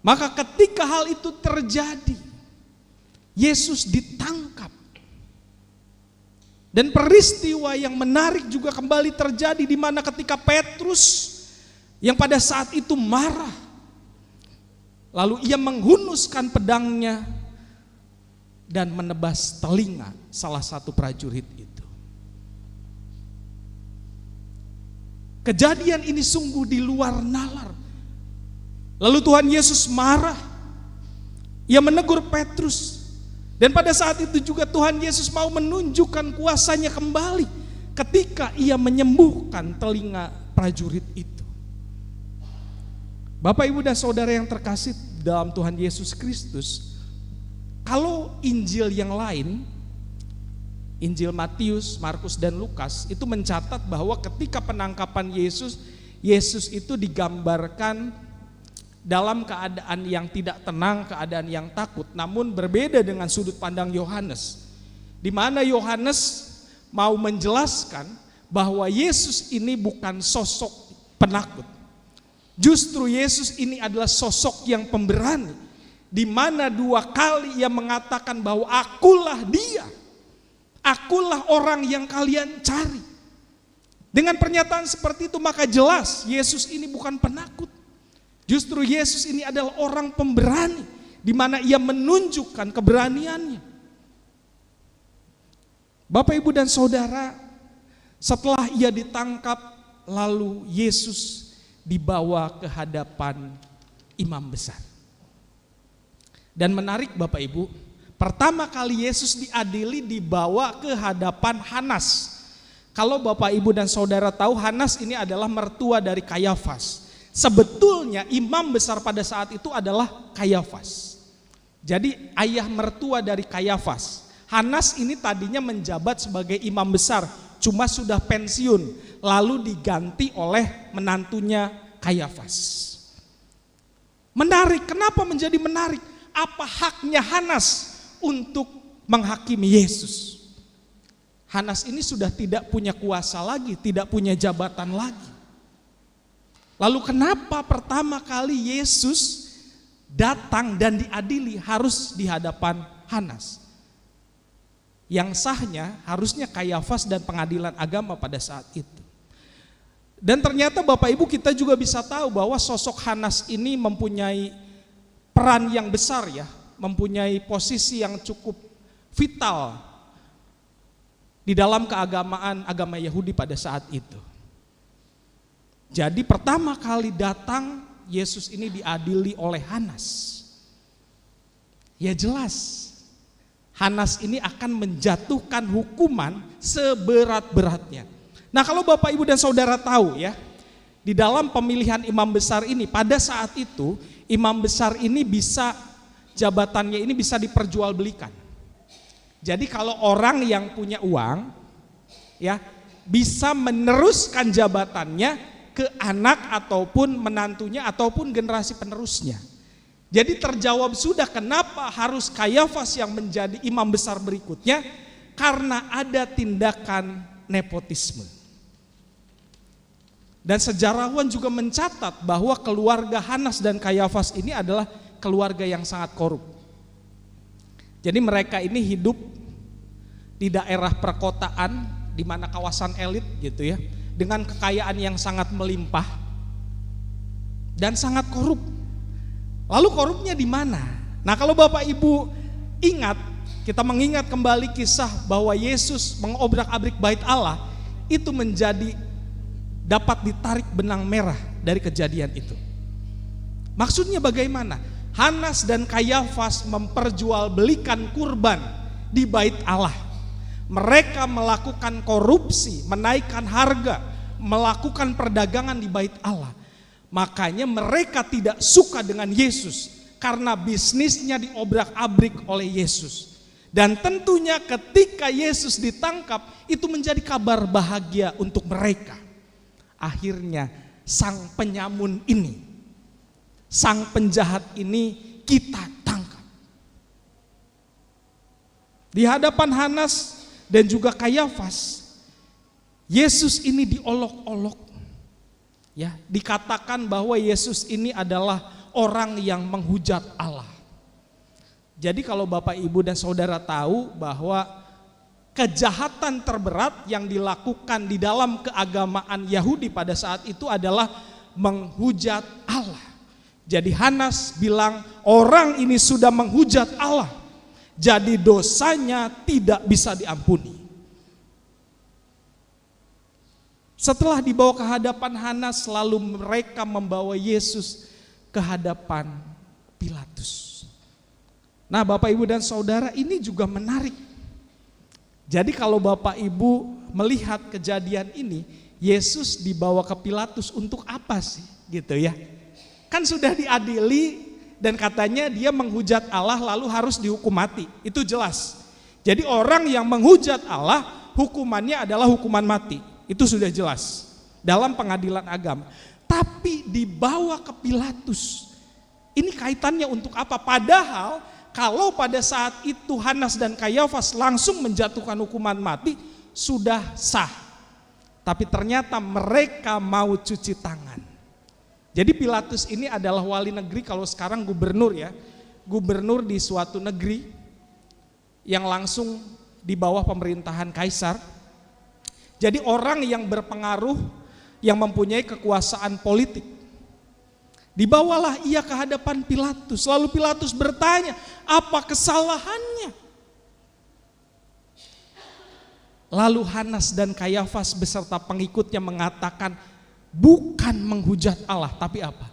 Maka ketika hal itu terjadi, Yesus ditangkap. Dan peristiwa yang menarik juga kembali terjadi di mana ketika Petrus yang pada saat itu marah, lalu ia menghunuskan pedangnya dan menebas telinga salah satu prajurit itu. Kejadian ini sungguh di luar nalar. Lalu Tuhan Yesus marah. Ia menegur Petrus. Dan pada saat itu juga Tuhan Yesus mau menunjukkan kuasanya kembali ketika ia menyembuhkan telinga prajurit itu. Bapak, Ibu, dan saudara yang terkasih dalam Tuhan Yesus Kristus, kalau Injil yang lain, Injil Matius, Markus, dan Lukas itu mencatat bahwa ketika penangkapan Yesus, Yesus itu digambarkan dalam keadaan yang tidak tenang, keadaan yang takut. Namun berbeda dengan sudut pandang Yohanes, di mana Yohanes mau menjelaskan bahwa Yesus ini bukan sosok penakut. Justru Yesus ini adalah sosok yang pemberani, di mana 2 kali ia mengatakan bahwa akulah dia. Akulah orang yang kalian cari. Dengan pernyataan seperti itu maka jelas Yesus ini bukan penakut. Justru Yesus ini adalah orang pemberani, di mana ia menunjukkan keberaniannya. Bapak, Ibu, dan Saudara, setelah ia ditangkap, lalu Yesus dibawa ke hadapan imam besar. Dan menarik Bapak Ibu, pertama kali Yesus diadili dibawa ke hadapan Hanas. Kalau Bapak Ibu dan Saudara tahu, Hanas ini adalah mertua dari Kayafas. Sebetulnya imam besar pada saat itu adalah Kayafas. Jadi ayah mertua dari Kayafas. Hanas ini tadinya menjabat sebagai imam besar, cuma sudah pensiun, lalu diganti oleh menantunya Kayafas. Menarik, kenapa menjadi menarik? Apa haknya Hanas untuk menghakimi Yesus? Hanas ini sudah tidak punya kuasa lagi, tidak punya jabatan lagi. Lalu kenapa pertama kali Yesus datang dan diadili harus di hadapan Hanas? Yang sahnya harusnya Kayafas dan pengadilan agama pada saat itu. Dan ternyata Bapak Ibu kita juga bisa tahu bahwa sosok Hanas ini mempunyai peran yang besar ya, mempunyai posisi yang cukup vital di dalam keagamaan agama Yahudi pada saat itu. Jadi pertama kali datang Yesus ini diadili oleh Hanas. Ya jelas Hanas ini akan menjatuhkan hukuman seberat-beratnya. Nah, kalau Bapak Ibu dan Saudara tahu ya, di dalam pemilihan imam besar ini pada saat itu imam besar ini bisa jabatannya ini bisa diperjualbelikan. Jadi kalau orang yang punya uang ya bisa meneruskan jabatannya ke anak ataupun menantunya ataupun generasi penerusnya. Jadi terjawab sudah kenapa harus Kayafas yang menjadi imam besar berikutnya, karena ada tindakan nepotisme. Dan sejarawan juga mencatat bahwa keluarga Hanas dan Kayafas ini adalah keluarga yang sangat korup. Jadi mereka ini hidup di daerah perkotaan di mana kawasan elit gitu ya, dengan kekayaan yang sangat melimpah dan sangat korup. Lalu korupnya di mana? Nah, kalau Bapak Ibu ingat, kita mengingat kembali kisah bahwa Yesus mengobrak-abrik bait Allah, itu menjadi dapat ditarik benang merah dari kejadian itu. Maksudnya bagaimana? Hanas dan Kayafas memperjualbelikan kurban di bait Allah. Mereka melakukan korupsi, menaikkan harga, melakukan perdagangan di bait Allah. Makanya mereka tidak suka dengan Yesus karena bisnisnya diobrak-abrik oleh Yesus. Dan tentunya ketika Yesus ditangkap itu menjadi kabar bahagia untuk mereka. Akhirnya sang penyamun ini, sang penjahat ini kita tangkap. Di hadapan Hanas dan juga Kayafas, Yesus ini diolok-olok. Ya, dikatakan bahwa Yesus ini adalah orang yang menghujat Allah. Jadi kalau Bapak Ibu dan Saudara tahu bahwa kejahatan terberat yang dilakukan di dalam keagamaan Yahudi pada saat itu adalah menghujat Allah. Jadi Hanas bilang orang ini sudah menghujat Allah, jadi dosanya tidak bisa diampuni. Setelah dibawa ke hadapan Hanas, lalu mereka membawa Yesus ke hadapan Pilatus. Nah, Bapak Ibu dan Saudara, ini juga menarik. Jadi kalau Bapak Ibu melihat kejadian ini, Yesus dibawa ke Pilatus untuk apa sih? Gitu ya. Kan sudah diadili dan katanya dia menghujat Allah lalu harus dihukum mati. Itu jelas. Jadi orang yang menghujat Allah, hukumannya adalah hukuman mati. Itu sudah jelas dalam pengadilan agama. Tapi dibawa ke Pilatus, ini kaitannya untuk apa? Padahal kalau pada saat itu Hanas dan Kayafas langsung menjatuhkan hukuman mati, sudah sah. Tapi ternyata mereka mau cuci tangan. Jadi Pilatus ini adalah wali negeri, kalau sekarang gubernur ya, gubernur di suatu negeri yang langsung di bawah pemerintahan kaisar. Jadi orang yang berpengaruh, yang mempunyai kekuasaan politik. Dibawalah ia ke hadapan Pilatus. Lalu Pilatus bertanya, apa kesalahannya? Lalu Hanas dan Kayafas beserta pengikutnya mengatakan, bukan menghujat Allah, tapi apa?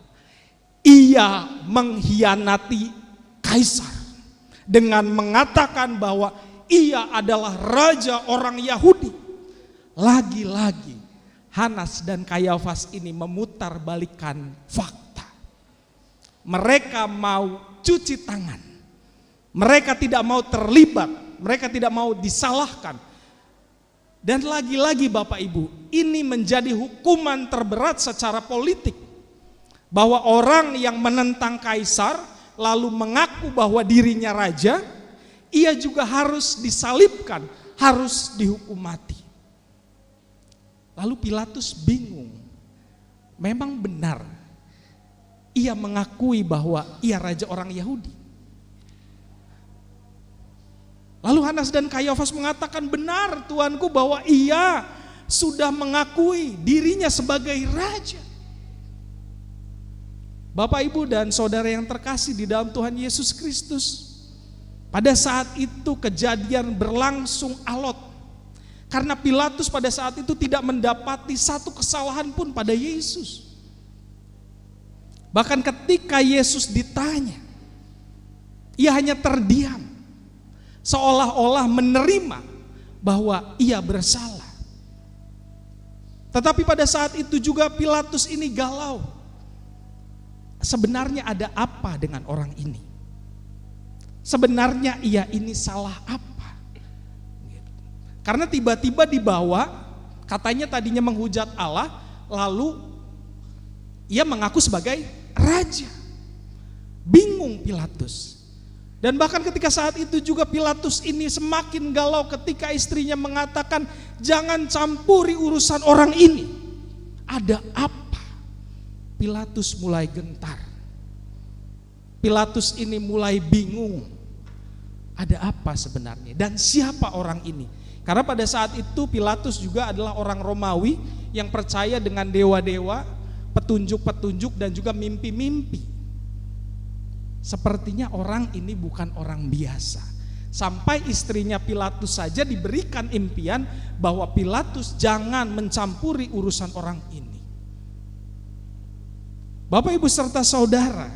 Ia mengkhianati Kaisar dengan mengatakan bahwa ia adalah raja orang Yahudi. Lagi-lagi Hanas dan Kayafas ini memutarbalikkan fakta. Mereka mau cuci tangan. Mereka tidak mau terlibat, mereka tidak mau disalahkan. Dan lagi-lagi Bapak Ibu, ini menjadi hukuman terberat secara politik. Bahwa orang yang menentang Kaisar lalu mengaku bahwa dirinya raja, ia juga harus disalibkan, harus dihukum mati. Lalu Pilatus bingung. Memang benar ia mengakui bahwa ia raja orang Yahudi. Lalu Hanas dan Kayafas mengatakan, benar Tuanku bahwa ia sudah mengakui dirinya sebagai raja. Bapak, Ibu, dan saudara yang terkasih di dalam Tuhan Yesus Kristus, pada saat itu kejadian berlangsung alot. Karena Pilatus pada saat itu tidak mendapati satu kesalahan pun pada Yesus. Bahkan ketika Yesus ditanya, ia hanya terdiam, seolah-olah menerima bahwa ia bersalah. Tetapi pada saat itu juga Pilatus ini galau. Sebenarnya ada apa dengan orang ini? Sebenarnya ia ini salah apa? Karena tiba-tiba dibawa, katanya tadinya menghujat Allah, lalu ia mengaku sebagai raja. Bingung Pilatus. Dan bahkan ketika saat itu juga Pilatus ini semakin galau ketika istrinya mengatakan, jangan campuri urusan orang ini. Ada apa? Pilatus mulai gentar. Pilatus ini mulai bingung. Ada apa sebenarnya? Dan siapa orang ini? Karena pada saat itu Pilatus juga adalah orang Romawi yang percaya dengan dewa-dewa, petunjuk-petunjuk dan juga mimpi-mimpi. Sepertinya orang ini bukan orang biasa. Sampai istrinya Pilatus saja diberikan impian bahwa Pilatus jangan mencampuri urusan orang ini. Bapak, Ibu, serta saudara,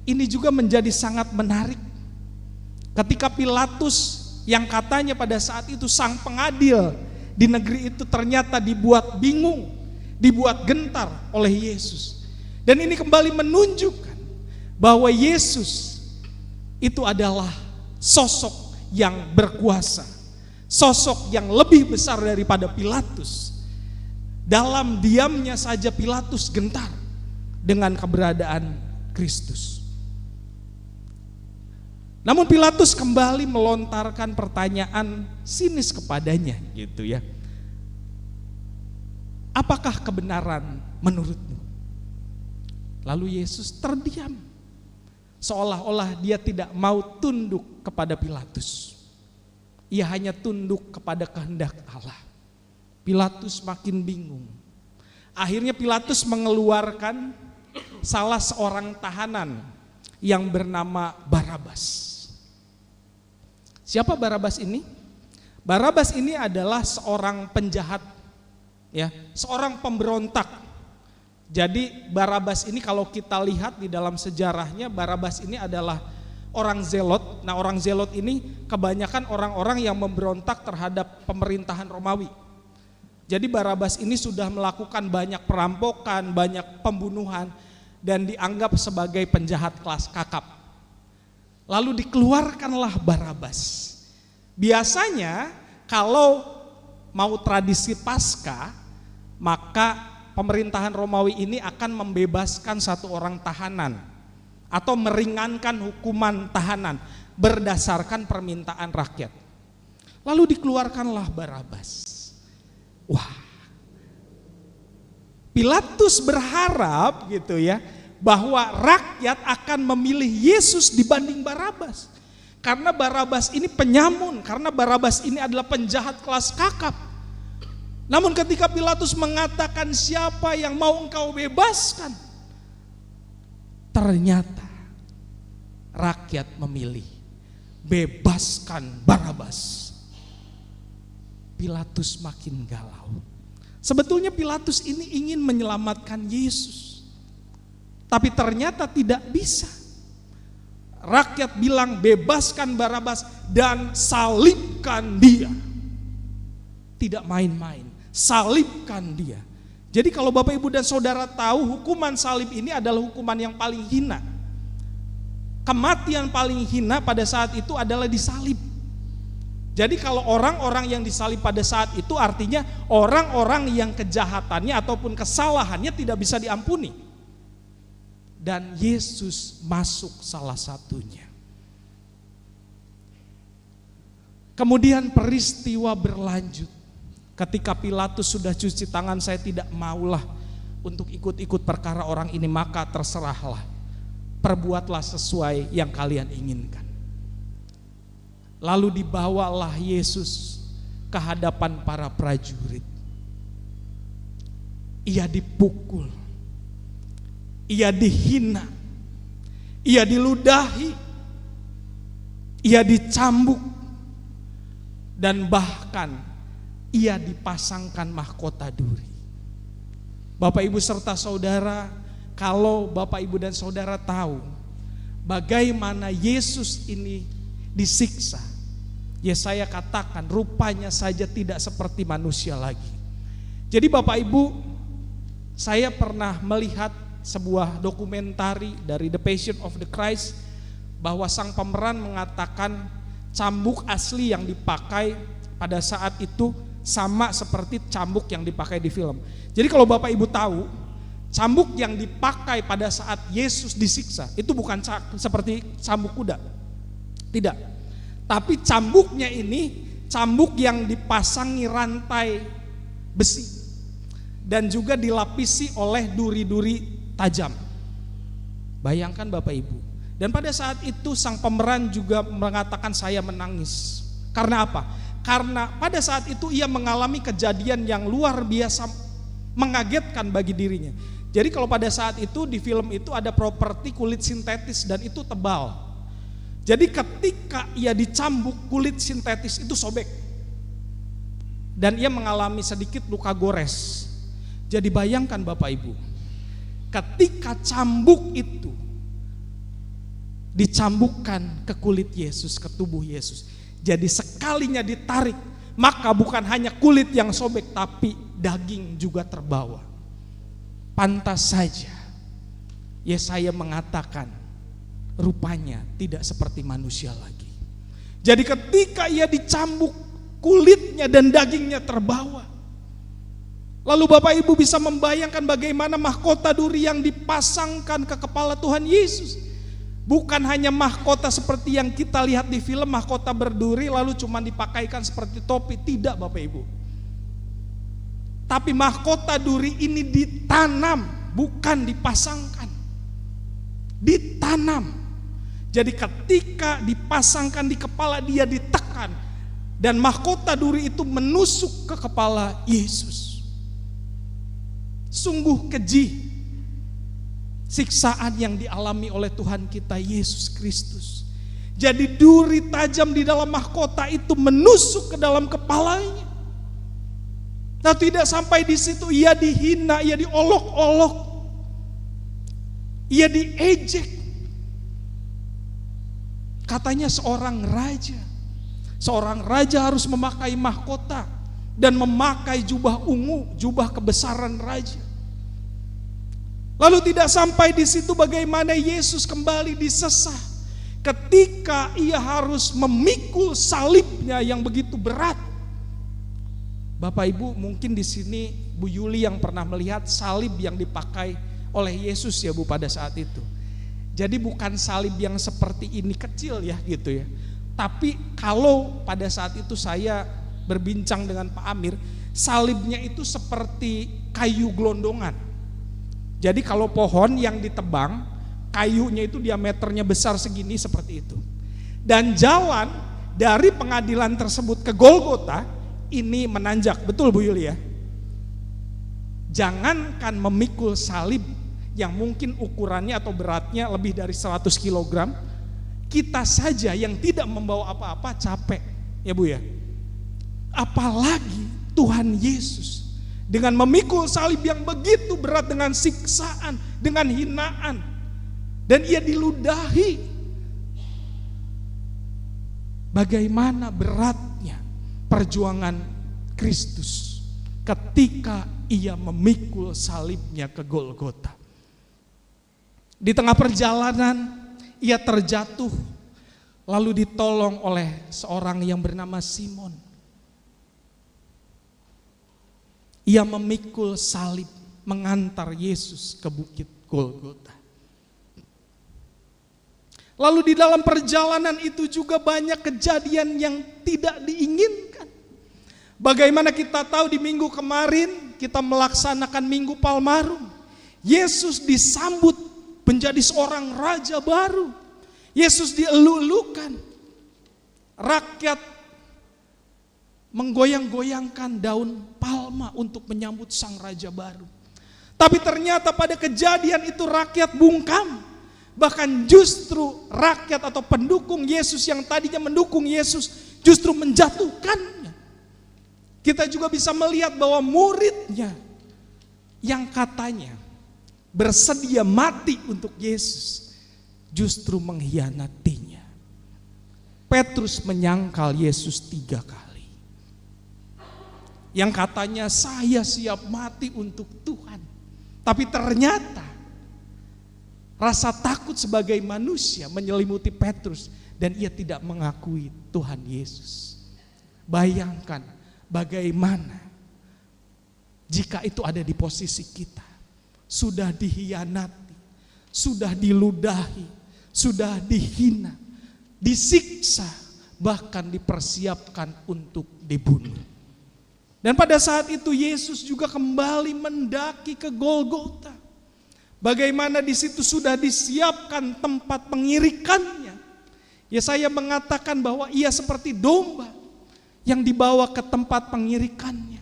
ini juga menjadi sangat menarik. Ketika Pilatus yang katanya pada saat itu sang pengadil di negeri itu ternyata dibuat bingung, dibuat gentar oleh Yesus. Dan ini kembali menunjukkan bahwa Yesus itu adalah sosok yang berkuasa, sosok yang lebih besar daripada Pilatus. Dalam diamnya saja Pilatus gentar dengan keberadaan Kristus. Namun Pilatus kembali melontarkan pertanyaan sinis kepadanya, gitu ya. Apakah kebenaran menurutmu? Lalu Yesus terdiam, seolah-olah dia tidak mau tunduk kepada Pilatus. Ia hanya tunduk kepada kehendak Allah. Pilatus makin bingung. Akhirnya Pilatus mengeluarkan salah seorang tahanan yang bernama Barabas. Siapa Barabas ini? Barabas ini adalah seorang penjahat, ya, seorang pemberontak. Jadi Barabas ini kalau kita lihat di dalam sejarahnya, Barabas ini adalah orang Zelot. Nah, orang Zelot ini kebanyakan orang-orang yang memberontak terhadap pemerintahan Romawi. Jadi Barabas ini sudah melakukan banyak perampokan, banyak pembunuhan, dan dianggap sebagai penjahat kelas kakap. Lalu dikeluarkanlah Barabas. Biasanya kalau mau tradisi Paskah, maka pemerintahan Romawi ini akan membebaskan satu orang tahanan atau meringankan hukuman tahanan berdasarkan permintaan rakyat. Lalu dikeluarkanlah Barabas. Wah, Pilatus berharap gitu ya, bahwa rakyat akan memilih Yesus dibanding Barabas. Karena Barabas ini penyamun, karena Barabas ini adalah penjahat kelas kakap. Namun ketika Pilatus mengatakan siapa yang mau engkau bebaskan, ternyata rakyat memilih bebaskan Barabas. Pilatus makin galau. Sebetulnya Pilatus ini ingin menyelamatkan Yesus, tapi ternyata tidak bisa. Rakyat bilang bebaskan Barabas dan salibkan dia. Tidak main-main, salibkan dia. Jadi kalau Bapak Ibu dan Saudara tahu, hukuman salib ini adalah hukuman yang paling hina. Kematian paling hina pada saat itu adalah disalib. Jadi kalau orang-orang yang disalib pada saat itu artinya orang-orang yang kejahatannya ataupun kesalahannya tidak bisa diampuni. Dan Yesus masuk salah satunya. Kemudian peristiwa berlanjut. Ketika Pilatus sudah cuci tangan, saya tidak maulah untuk ikut-ikut perkara orang ini, maka terserahlah. Perbuatlah sesuai yang kalian inginkan. Lalu dibawalah Yesus ke hadapan para prajurit. Ia dipukul, ia dihina, ia diludahi, ia dicambuk, dan bahkan ia dipasangkan mahkota duri. Bapak Ibu serta saudara, kalau Bapak Ibu dan saudara tahu bagaimana Yesus ini disiksa, ya saya katakan rupanya saja tidak seperti manusia lagi. Jadi Bapak Ibu, saya pernah melihat sebuah dokumentari dari The Passion of the Christ, bahwa sang pemeran mengatakan cambuk asli yang dipakai pada saat itu sama seperti cambuk yang dipakai di film. Jadi kalau Bapak Ibu tahu, cambuk yang dipakai pada saat Yesus disiksa itu bukan seperti cambuk kuda. Tidak. Tapi cambuknya ini cambuk yang dipasangi rantai besi dan juga dilapisi oleh duri-duri tajam. Bayangkan Bapak Ibu. Dan pada saat itu sang pemeran juga mengatakan saya menangis. Karena apa? Karena pada saat itu ia mengalami kejadian yang luar biasa mengagetkan bagi dirinya. Jadi kalau pada saat itu di film itu ada properti kulit sintetis dan itu tebal. Jadi ketika ia dicambuk, kulit sintetis itu sobek. Dan ia mengalami sedikit luka gores. Jadi bayangkan Bapak Ibu, ketika cambuk itu dicambukkan ke kulit Yesus, ke tubuh Yesus. Jadi sekalinya ditarik, maka bukan hanya kulit yang sobek, tapi daging juga terbawa. Pantas saja Yesaya mengatakan rupanya tidak seperti manusia lagi. Jadi ketika ia dicambuk, kulitnya dan dagingnya terbawa. Lalu Bapak Ibu bisa membayangkan bagaimana mahkota duri yang dipasangkan ke kepala Tuhan Yesus. Bukan hanya mahkota seperti yang kita lihat di film, mahkota berduri lalu cuma dipakaikan seperti topi. Tidak Bapak Ibu. Tapi mahkota duri ini ditanam, bukan dipasangkan. Ditanam. Jadi ketika dipasangkan di kepala dia ditekan. Dan mahkota duri itu menusuk ke kepala Yesus. Sungguh keji siksaan yang dialami oleh Tuhan kita Yesus Kristus. Jadi duri tajam di dalam mahkota itu menusuk ke dalam kepalanya. Nah tidak sampai di situ, ia dihina, ia diolok-olok, ia diejek. Katanya seorang raja harus memakai mahkota dan memakai jubah ungu, jubah kebesaran raja. Lalu tidak sampai di situ, bagaimana Yesus kembali disesah ketika ia harus memikul salibnya yang begitu berat. Bapak Ibu, mungkin di sini Bu Yuli yang pernah melihat salib yang dipakai oleh Yesus ya Bu pada saat itu. Jadi bukan salib yang seperti ini kecil ya gitu ya. Tapi kalau pada saat itu saya berbincang dengan Pak Amir, salibnya itu seperti kayu gelondongan. Jadi kalau pohon yang ditebang, kayunya itu diameternya besar segini seperti itu. Dan jalan dari pengadilan tersebut ke Golgota ini menanjak, betul Bu Yulia? Jangankan memikul salib yang mungkin ukurannya atau beratnya lebih dari 100 kg, kita saja yang tidak membawa apa-apa capek, ya Bu ya. Apalagi Tuhan Yesus dengan memikul salib yang begitu berat, dengan siksaan, dengan hinaan, dan ia diludahi. Bagaimana beratnya perjuangan Kristus ketika ia memikul salibnya ke Golgota. Di tengah perjalanan ia terjatuh, lalu ditolong oleh seorang yang bernama Simon. Ia memikul salib, mengantar Yesus ke bukit Golgota. Lalu di dalam perjalanan itu juga banyak kejadian yang tidak diinginkan. Bagaimana kita tahu di minggu kemarin kita melaksanakan Minggu Palmarum. Yesus disambut menjadi seorang raja baru. Yesus dielu-elukan. Rakyat menggoyang-goyangkan daun palma untuk menyambut sang raja baru. Tapi ternyata pada kejadian itu rakyat bungkam. Bahkan justru rakyat atau pendukung Yesus yang tadinya mendukung Yesus justru menjatuhkannya. Kita juga bisa melihat bahwa muridnya yang katanya bersedia mati untuk Yesus justru mengkhianatinya. Petrus menyangkal Yesus 3 kali. Yang katanya saya siap mati untuk Tuhan. Tapi ternyata rasa takut sebagai manusia menyelimuti Petrus dan ia tidak mengakui Tuhan Yesus. Bayangkan bagaimana jika itu ada di posisi kita. Sudah dikhianati, sudah diludahi, sudah dihina, disiksa, bahkan dipersiapkan untuk dibunuh. Dan pada saat itu Yesus juga kembali mendaki ke Golgota. Bagaimana di situ sudah disiapkan tempat pengirikannya. Yesaya mengatakan bahwa ia seperti domba yang dibawa ke tempat pengirikannya.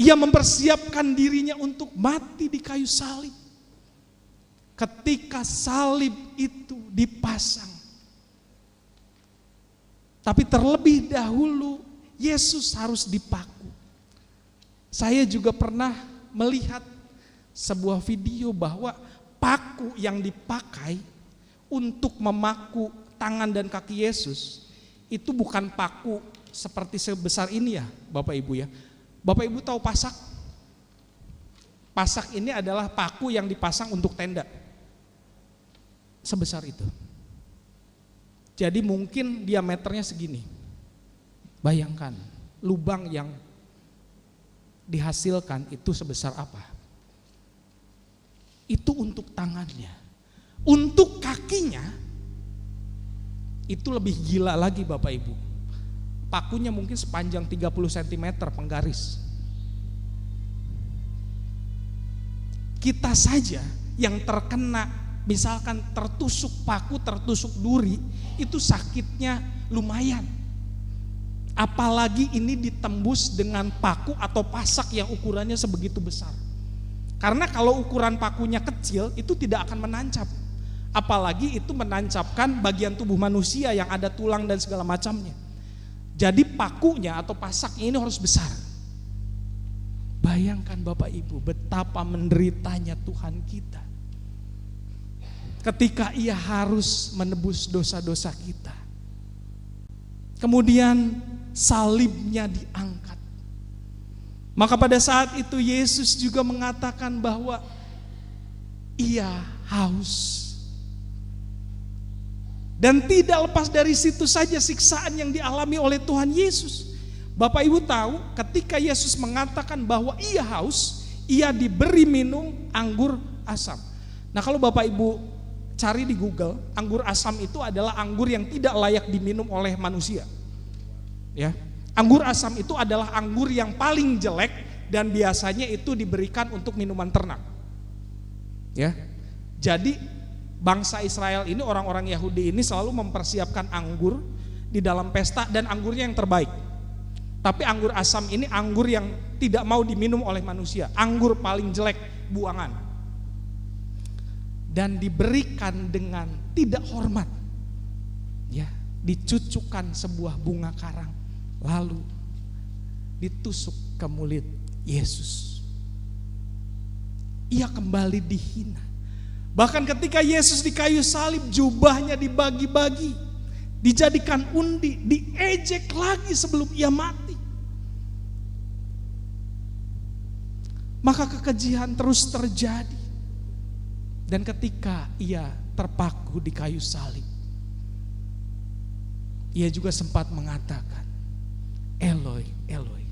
Ia mempersiapkan dirinya untuk mati di kayu salib. Ketika salib itu dipasang. Tapi terlebih dahulu Yesus harus dipaku. Saya juga pernah melihat sebuah video bahwa paku yang dipakai untuk memaku tangan dan kaki Yesus itu bukan paku seperti sebesar ini ya Bapak Ibu ya. Bapak Ibu tahu pasak? Pasak ini adalah paku yang dipasang untuk tenda. Sebesar itu. Jadi mungkin diameternya segini. Bayangkan lubang yang dihasilkan itu sebesar apa? Itu untuk tangannya. Untuk kakinya itu lebih gila lagi Bapak Ibu. Pakunya mungkin sepanjang 30 cm penggaris. Kita saja yang terkena misalkan tertusuk paku, tertusuk duri, itu sakitnya lumayan. Apalagi ini ditembus dengan paku atau pasak yang ukurannya sebegitu besar. Karena kalau ukuran pakunya kecil itu tidak akan menancap. Apalagi itu menancapkan bagian tubuh manusia yang ada tulang dan segala macamnya. Jadi pakunya atau pasaknya ini harus besar. Bayangkan Bapak Ibu betapa menderitanya Tuhan kita. Ketika ia harus menebus dosa-dosa kita. Kemudian salibnya diangkat. Maka pada saat itu Yesus juga mengatakan bahwa ia haus. Dan tidak lepas dari situ saja siksaan yang dialami oleh Tuhan Yesus. Bapak Ibu tahu ketika Yesus mengatakan bahwa ia haus, ia diberi minum anggur asam. Nah kalau Bapak Ibu cari di Google, anggur asam itu adalah anggur yang tidak layak diminum oleh manusia. Ya, anggur asam itu adalah anggur yang paling jelek dan biasanya itu diberikan untuk minuman ternak. Ya, jadi bangsa Israel ini, orang-orang Yahudi ini selalu mempersiapkan anggur di dalam pesta dan anggurnya yang terbaik. Tapi anggur asam ini anggur yang tidak mau diminum oleh manusia, anggur paling jelek, buangan. Dan diberikan dengan tidak hormat. Ya, dicucukkan sebuah bunga karang, lalu ditusuk ke mulut Yesus. Ia kembali dihina. Bahkan ketika Yesus di kayu salib, jubahnya dibagi-bagi, dijadikan undi, diejek lagi sebelum ia mati. Maka kekejian terus terjadi. Dan ketika ia terpaku di kayu salib, ia juga sempat mengatakan, Eloi, Eloi,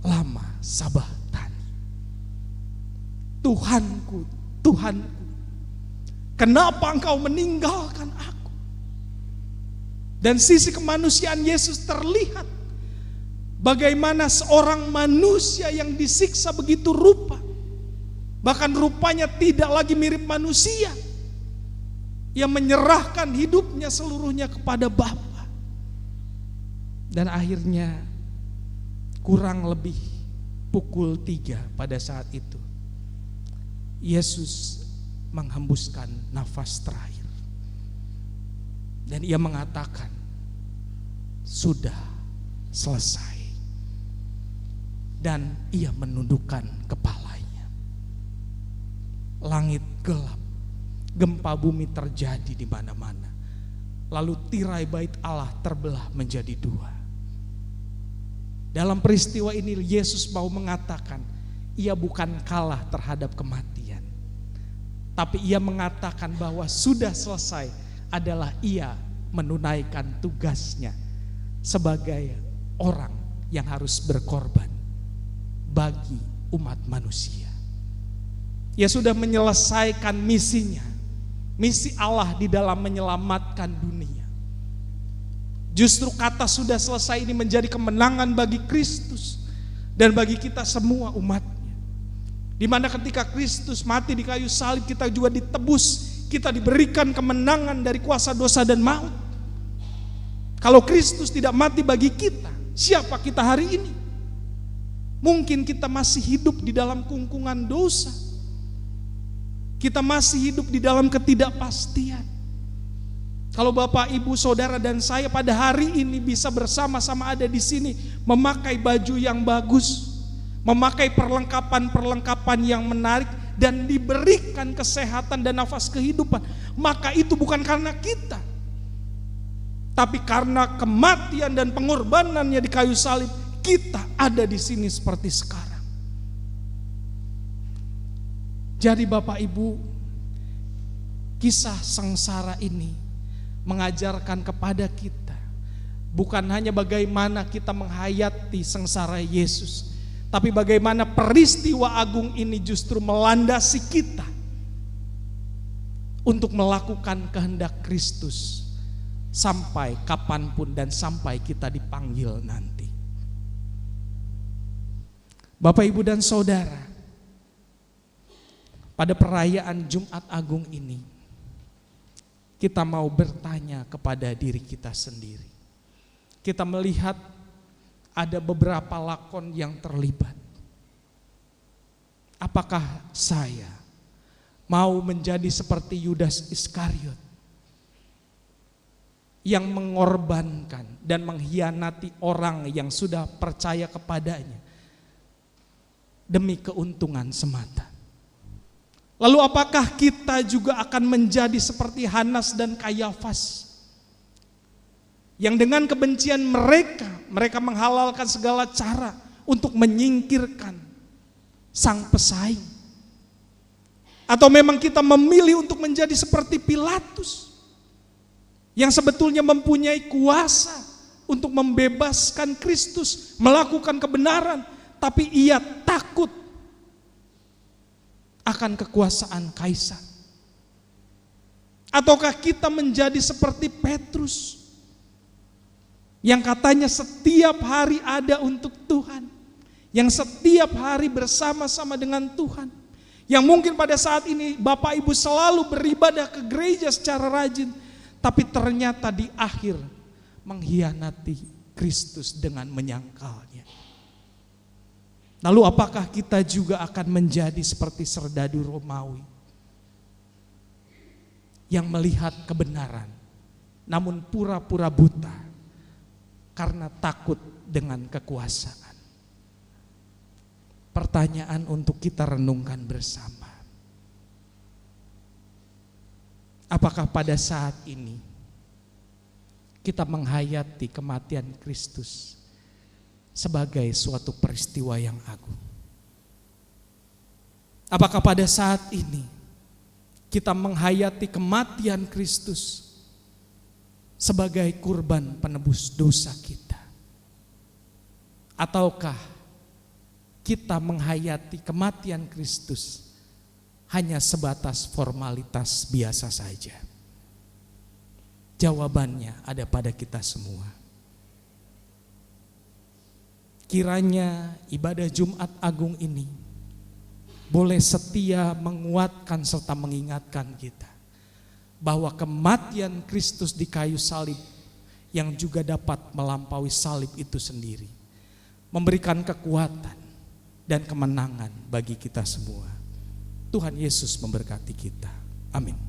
lama sabachthani. Tuhanku, Tuhanku, kenapa engkau meninggalkan aku? Dan sisi kemanusiaan Yesus terlihat. Bagaimana seorang manusia yang disiksa begitu rupa. Bahkan rupanya tidak lagi mirip manusia. Ia menyerahkan hidupnya seluruhnya kepada Bapa. Dan akhirnya kurang lebih pukul 3 pada saat itu, Yesus menghembuskan nafas terakhir. Dan ia mengatakan, sudah selesai. Dan ia menundukkan kepalanya. Langit gelap, gempa bumi terjadi di mana-mana. Lalu tirai bait Allah terbelah menjadi 2. Dalam peristiwa ini Yesus mau mengatakan, ia bukan kalah terhadap kematian, tapi ia mengatakan bahwa sudah selesai adalah ia menunaikan tugasnya sebagai orang yang harus berkorban bagi umat manusia. Ia sudah menyelesaikan misinya, misi Allah di dalam menyelamatkan dunia. Justru kata sudah selesai ini menjadi kemenangan bagi Kristus dan bagi kita semua umatnya. Di mana ketika Kristus mati di kayu salib, kita juga ditebus, kita diberikan kemenangan dari kuasa dosa dan maut. Kalau Kristus tidak mati bagi kita, siapa kita hari ini? Mungkin kita masih hidup di dalam kungkungan dosa. Kita masih hidup di dalam ketidakpastian. Kalau Bapak, Ibu, Saudara dan saya pada hari ini bisa bersama-sama ada di sini, memakai baju yang bagus, memakai perlengkapan-perlengkapan yang menarik, dan diberikan kesehatan dan nafas kehidupan, maka itu bukan karena kita, tapi karena kematian dan pengorbanannya di kayu salib, kita ada di sini seperti sekarang. Jadi Bapak Ibu, kisah sengsara ini mengajarkan kepada kita bukan hanya bagaimana kita menghayati sengsara Yesus, tapi bagaimana peristiwa agung ini justru melandasi kita untuk melakukan kehendak Kristus sampai kapanpun dan sampai kita dipanggil nanti. Bapak, Ibu, dan Saudara, pada perayaan Jumat Agung ini, kita mau bertanya kepada diri kita sendiri. Kita melihat ada beberapa lakon yang terlibat. Apakah saya mau menjadi seperti Yudas Iskariot yang mengorbankan dan mengkhianati orang yang sudah percaya kepadanya demi keuntungan semata? Lalu apakah kita juga akan menjadi seperti Hanas dan Kayafas yang dengan kebencian mereka menghalalkan segala cara untuk menyingkirkan sang pesaing? Atau memang kita memilih untuk menjadi seperti Pilatus yang sebetulnya mempunyai kuasa untuk membebaskan Kristus, melakukan kebenaran, tapi ia takut akan kekuasaan kaisar? Ataukah kita menjadi seperti Petrus yang katanya setiap hari ada untuk Tuhan, yang setiap hari bersama-sama dengan Tuhan, yang mungkin pada saat ini Bapak Ibu selalu beribadah ke gereja secara rajin, tapi ternyata di akhir mengkhianati Kristus dengan menyangkalnya. Lalu apakah kita juga akan menjadi seperti serdadu Romawi yang melihat kebenaran namun pura-pura buta karena takut dengan kekuasaan? Pertanyaan untuk kita renungkan bersama. Apakah pada saat ini kita menghayati kematian Kristus sebagai suatu peristiwa yang agung? Apakah pada saat ini kita menghayati kematian Kristus sebagai kurban penebus dosa kita? Ataukah kita menghayati kematian Kristus hanya sebatas formalitas biasa saja? Jawabannya ada pada kita semua. Kiranya ibadah Jumat Agung ini boleh setia menguatkan serta mengingatkan kita bahwa kematian Kristus di kayu salib yang juga dapat melampaui salib itu sendiri memberikan kekuatan dan kemenangan bagi kita semua. Tuhan Yesus memberkati kita. Amin.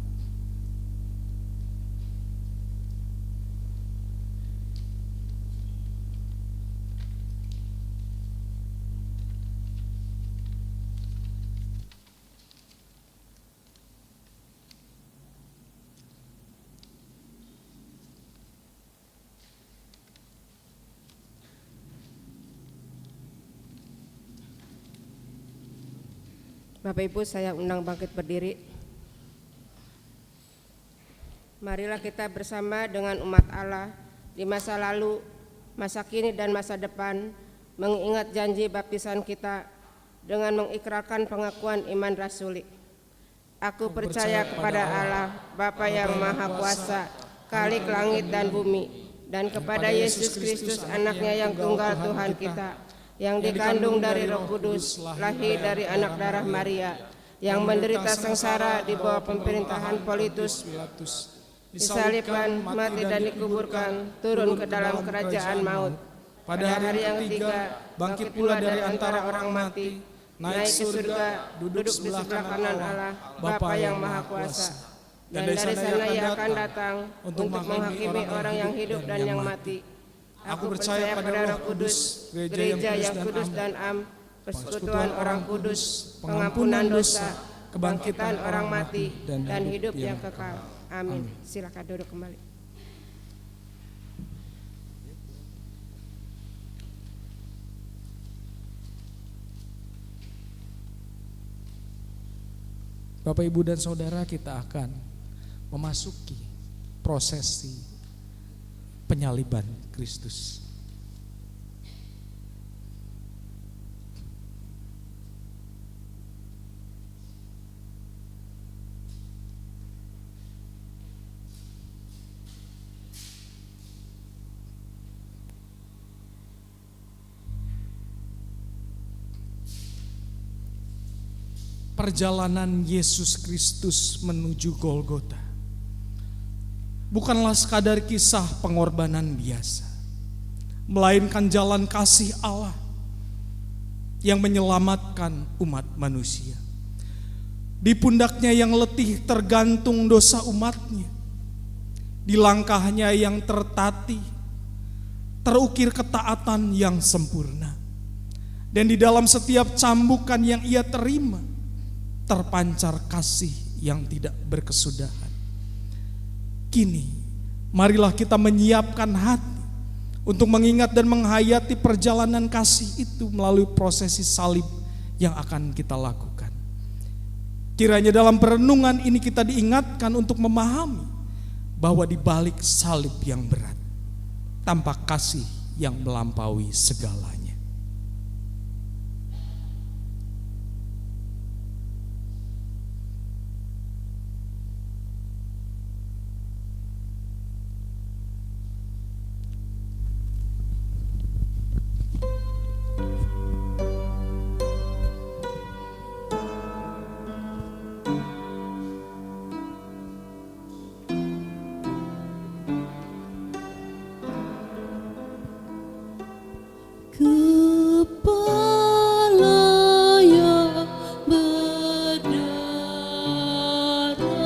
Bapak Ibu, saya undang bangkit berdiri. Marilah kita bersama dengan umat Allah di masa lalu, masa kini dan masa depan mengingat janji baptisan kita dengan mengikrarkan pengakuan iman rasuli. Aku percaya kepada Allah, Bapa yang Maha Kuasa, Khalik langit dan bumi, dan kepada Yesus Kristus anaknya yang tunggal Tuhan kita, yang dikandung dari Roh Kudus, lahir dari anak darah Maria, yang menderita sengsara di bawah pemerintahan Pilatus, disalibkan, mati dan dikuburkan, turun ke dalam kerajaan maut. Pada hari yang ketiga, bangkit pula dari antara orang mati, naik ke surga, duduk di sebelah kanan Allah, Bapa yang Maha Kuasa. Dan dari sana Ia akan datang untuk menghakimi orang yang hidup dan yang mati. Aku percaya pada Roh Kudus, gereja yang kudus dan am, persekutuan orang kudus, pengampunan dosa, kebangkitan orang mati, dan hidup yang kekal. Amin. Silakan duduk kembali. Bapak, Ibu, dan Saudara, kita akan memasuki prosesi penyaliban Kristus. Perjalanan Yesus Kristus menuju Golgota bukanlah sekadar kisah pengorbanan biasa, melainkan jalan kasih Allah yang menyelamatkan umat manusia. Di pundaknya yang letih tergantung dosa umatnya, di langkahnya yang tertatih terukir ketaatan yang sempurna, dan di dalam setiap cambukan yang Ia terima terpancar kasih yang tidak berkesudahan. Kini, marilah kita menyiapkan hati untuk mengingat dan menghayati perjalanan kasih itu melalui prosesi salib yang akan kita lakukan. Kiranya dalam perenungan ini kita diingatkan untuk memahami bahwa di balik salib yang berat, tampak kasih yang melampaui segalanya.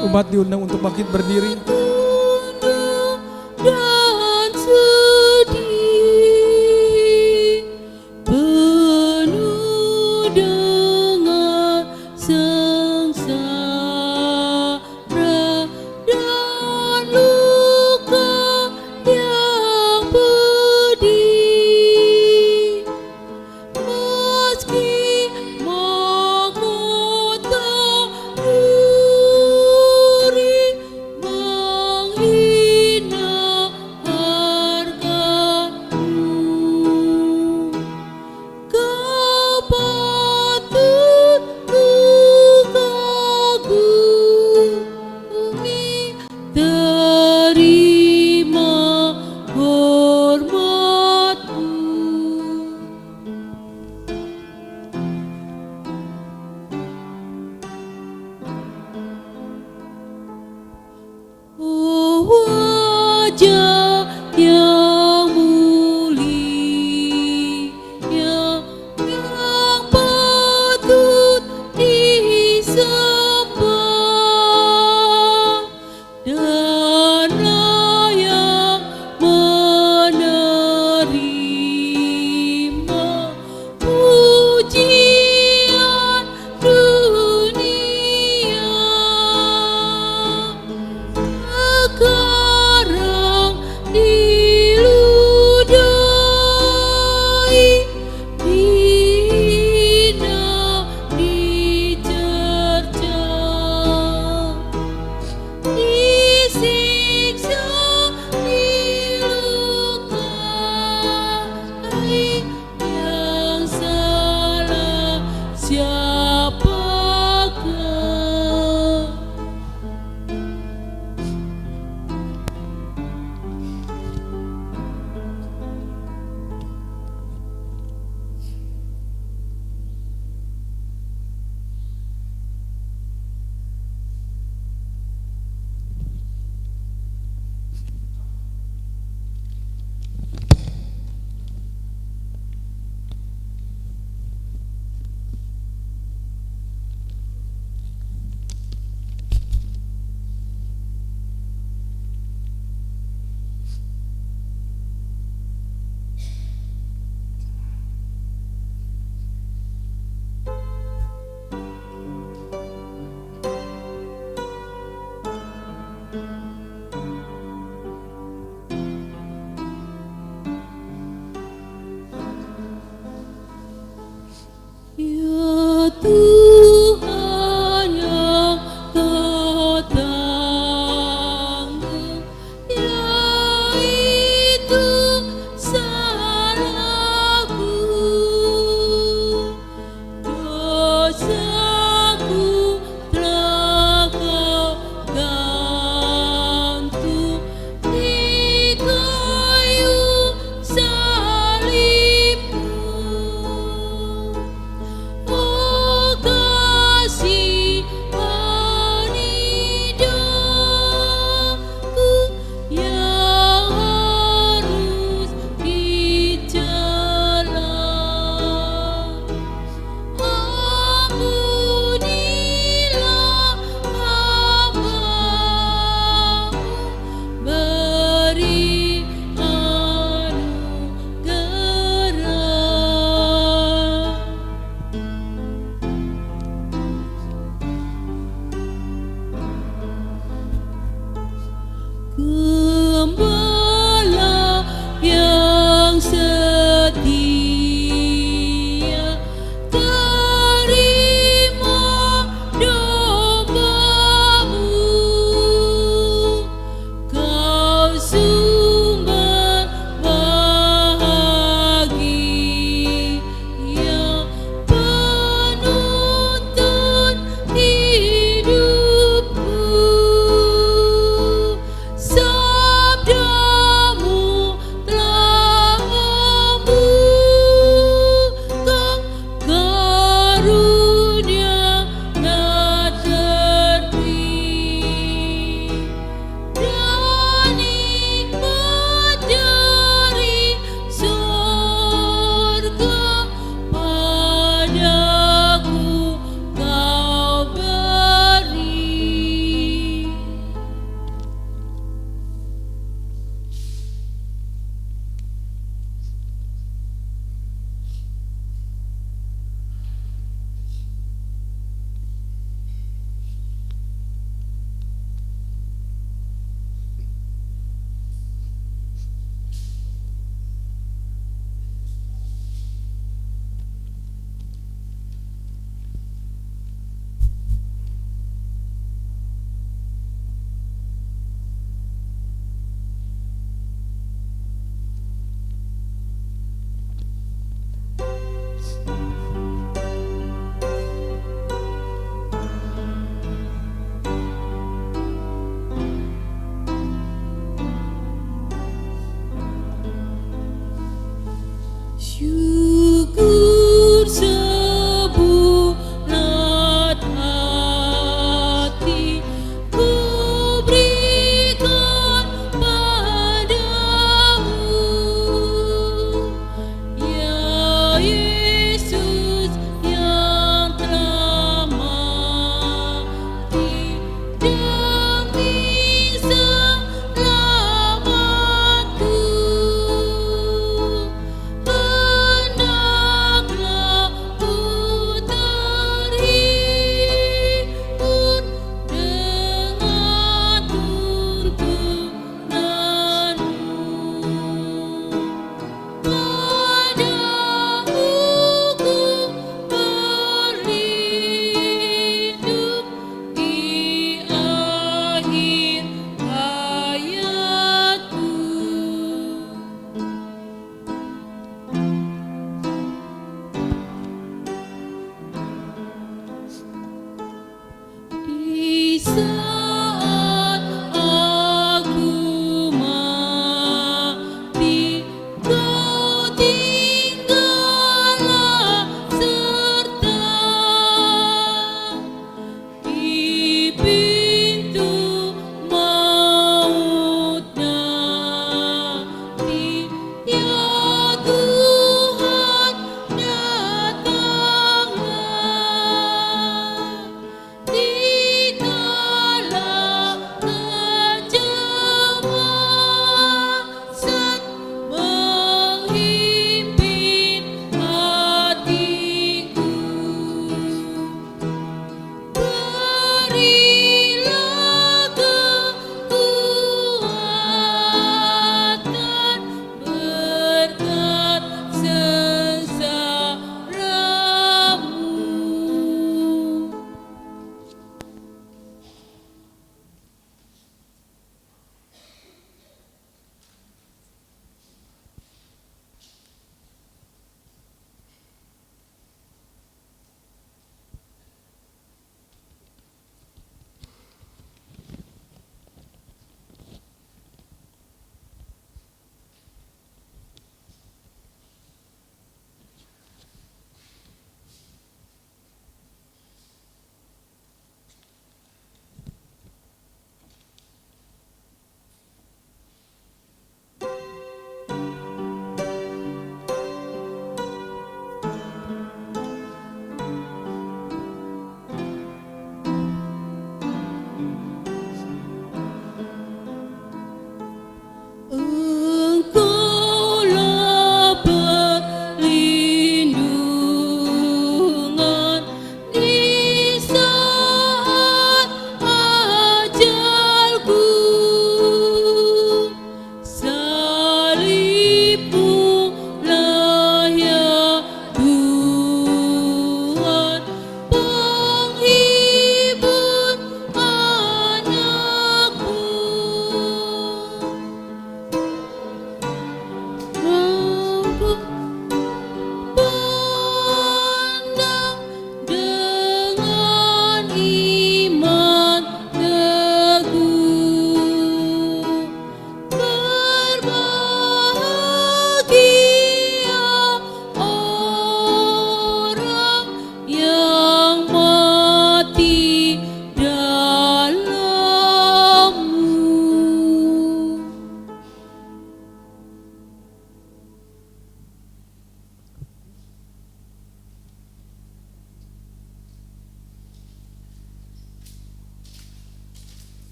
Umat diundang untuk bangkit berdiri. Dan sedih penuh dengan sengsara dan luka yang pedih, meski mahkota duri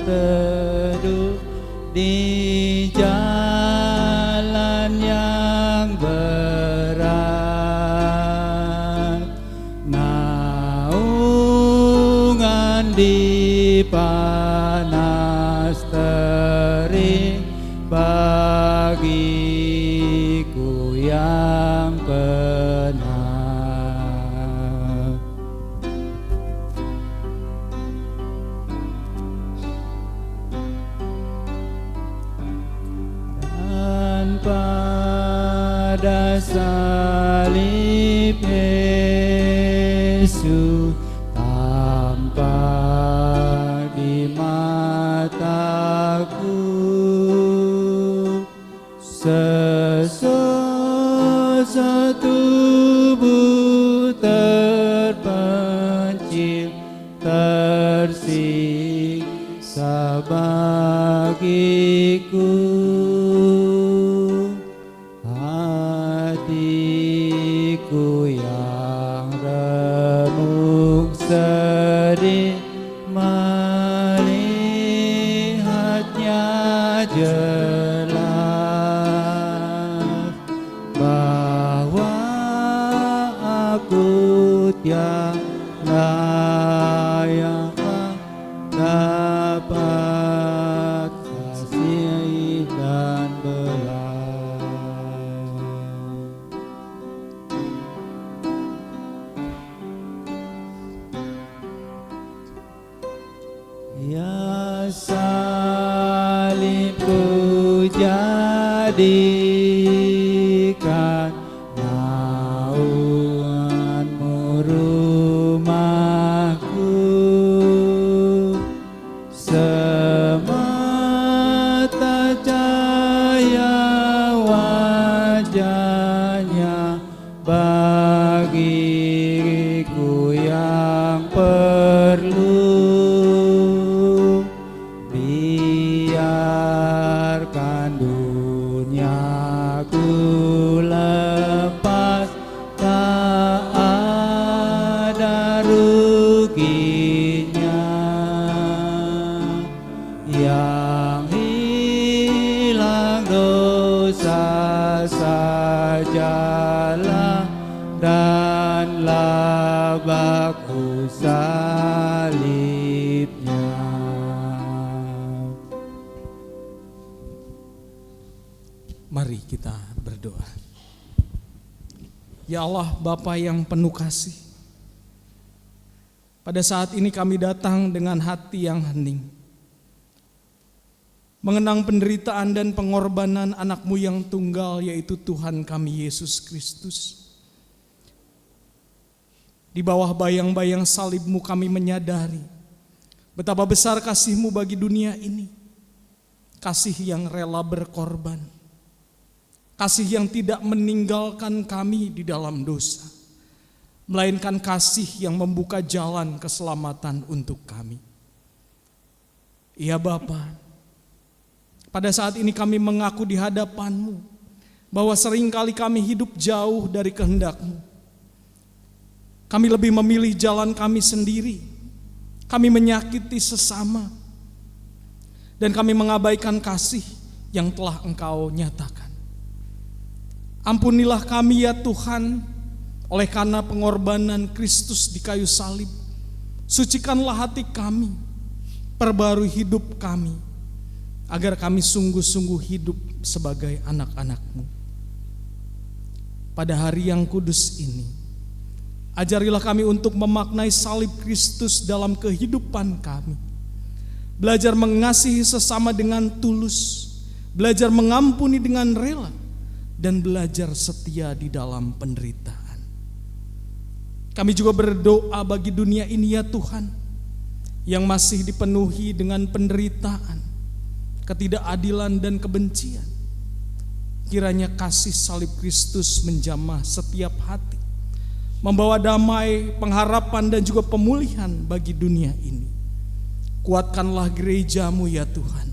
teduh di jalan yang berat, naungan di panas terik bagiku yang penat. Dan pada salib Yesus tampak di mataku, sesosok tubuh terpencil tersiksa bagiku. Hatiku yang remuk sedih melihatnya jelas, bahwa aku tiada yang dapat kasih dan belas. Ya salibku jadikan naunganmu rumahku, semata cahaya wajahnya bagiku yang perlu. Biarkan duniaku lepas, tak ada ruginya. Yang hilang dosa sajalah, dan labakku salibnya. Mari kita berdoa. Ya Allah, Bapa yang penuh kasih, pada saat ini kami datang dengan hati yang hening, mengenang penderitaan dan pengorbanan anak-Mu yang tunggal, yaitu Tuhan kami Yesus Kristus. Di bawah bayang-bayang salib-Mu kami menyadari betapa besar kasih-Mu bagi dunia ini. Kasih yang rela berkorban, kasih yang tidak meninggalkan kami di dalam dosa, melainkan kasih yang membuka jalan keselamatan untuk kami. Ya Bapa, pada saat ini kami mengaku di hadapan-Mu bahwa seringkali kami hidup jauh dari kehendak-Mu. Kami lebih memilih jalan kami sendiri, kami menyakiti sesama, dan kami mengabaikan kasih yang telah Engkau nyatakan. Ampunilah kami ya Tuhan, oleh karena pengorbanan Kristus di kayu salib. Sucikanlah hati kami, perbarui hidup kami, agar kami sungguh-sungguh hidup sebagai anak-anak-Mu. Pada hari yang kudus ini, ajarilah kami untuk memaknai salib Kristus dalam kehidupan kami. Belajar mengasihi sesama dengan tulus, belajar mengampuni dengan rela, dan belajar setia di dalam penderitaan. Kami juga berdoa bagi dunia ini ya Tuhan, yang masih dipenuhi dengan penderitaan, ketidakadilan dan kebencian. Kiranya kasih salib Kristus menjamah setiap hati, membawa damai, pengharapan dan juga pemulihan bagi dunia ini. Kuatkanlah gereja-Mu ya Tuhan,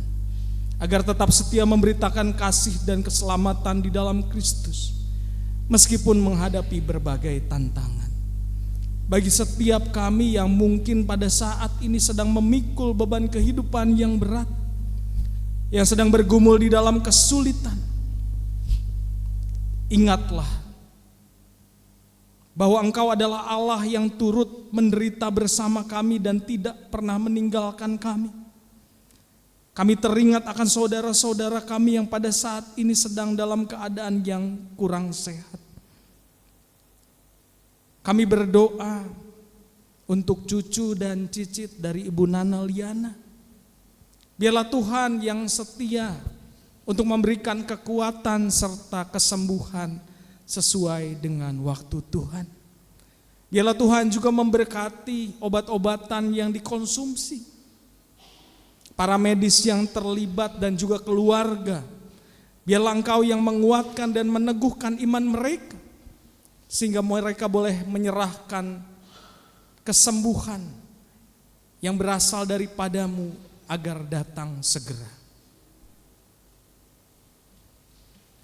agar tetap setia memberitakan kasih dan keselamatan di dalam Kristus, meskipun menghadapi berbagai tantangan. Bagi setiap kami yang mungkin pada saat ini sedang memikul beban kehidupan yang berat, yang sedang bergumul di dalam kesulitan, ingatlah bahwa Engkau adalah Allah yang turut menderita bersama kami dan tidak pernah meninggalkan kami. Kami teringat akan saudara-saudara kami yang pada saat ini sedang dalam keadaan yang kurang sehat. Kami berdoa untuk cucu dan cicit dari Ibu Nana Liana. Biarlah Tuhan yang setia untuk memberikan kekuatan serta kesembuhan sesuai dengan waktu Tuhan. Biarlah Tuhan juga memberkati obat-obatan yang dikonsumsi, para medis yang terlibat dan juga keluarga. Biarlah Engkau yang menguatkan dan meneguhkan iman mereka, sehingga mereka boleh menyerahkan kesembuhan yang berasal daripada-Mu agar datang segera.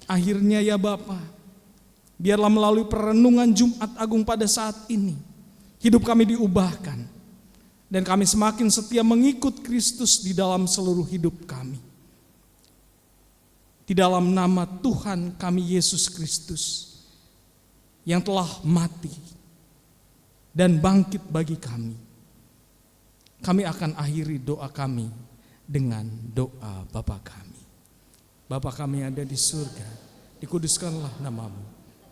Akhirnya ya Bapa, biarlah melalui perenungan Jumat Agung pada saat ini, hidup kami diubahkan, dan kami semakin setia mengikut Kristus di dalam seluruh hidup kami. Di dalam nama Tuhan kami Yesus Kristus, yang telah mati dan bangkit bagi kami, kami akan akhiri doa kami dengan doa Bapa kami. Bapa kami yang ada di surga, dikuduskanlah nama-Mu,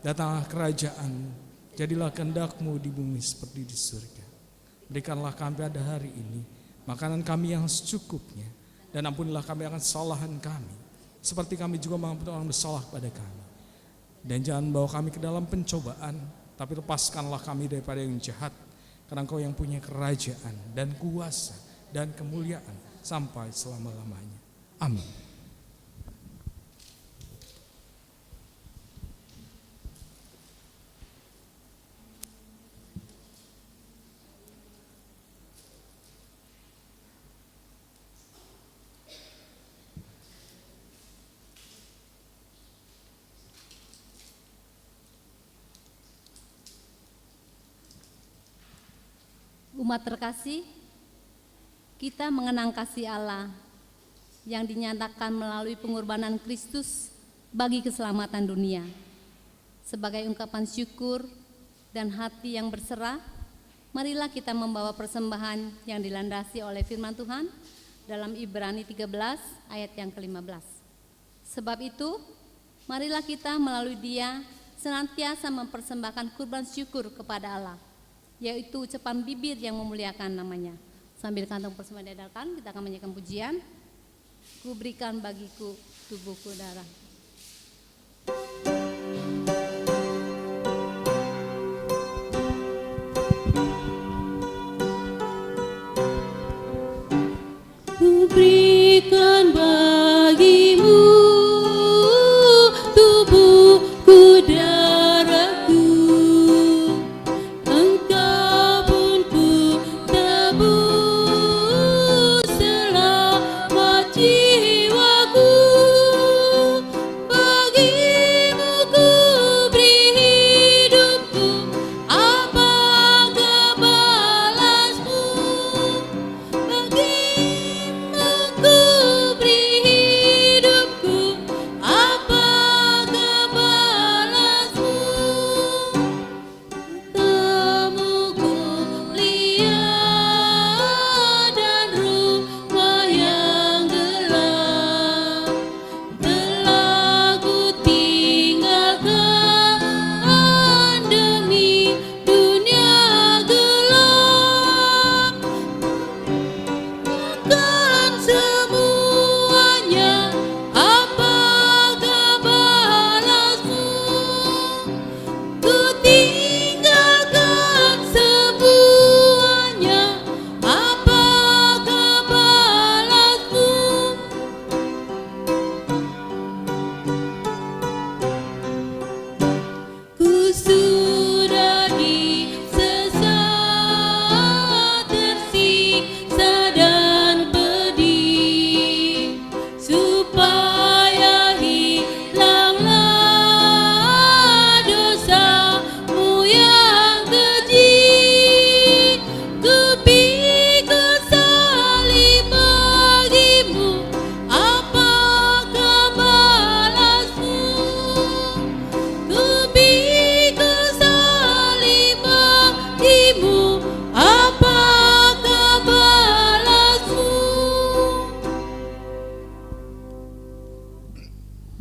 datanglah kerajaan-Mu, jadilah kehendak-Mu di bumi seperti di surga. Berikanlah kami pada hari ini makanan kami yang secukupnya, dan ampunilah kami akan kesalahan kami, seperti kami juga mengampuni orang bersalah pada kami. Dan jangan bawa kami ke dalam pencobaan, tapi lepaskanlah kami daripada yang jahat, karena Engkau yang punya kerajaan dan kuasa dan kemuliaan sampai selama-lamanya. Amin. Umat terkasih, kita mengenang kasih Allah yang dinyatakan melalui pengorbanan Kristus bagi keselamatan dunia. Sebagai ungkapan syukur dan hati yang berserah, marilah kita membawa persembahan yang dilandasi oleh firman Tuhan dalam Ibrani 13 ayat yang ke-15. Sebab itu, marilah kita melalui Dia senantiasa mempersembahkan kurban syukur kepada Allah, yaitu ucapan bibir yang memuliakan namanya. Sambil kantong persembahan diadakan, kita akan menyanyikan pujian, Ku berikan bagiku tubuhku darah. Ku berikan bagimu tubuhku darahku, Engkau pun ku tebus selamat jiwaku. Bagimu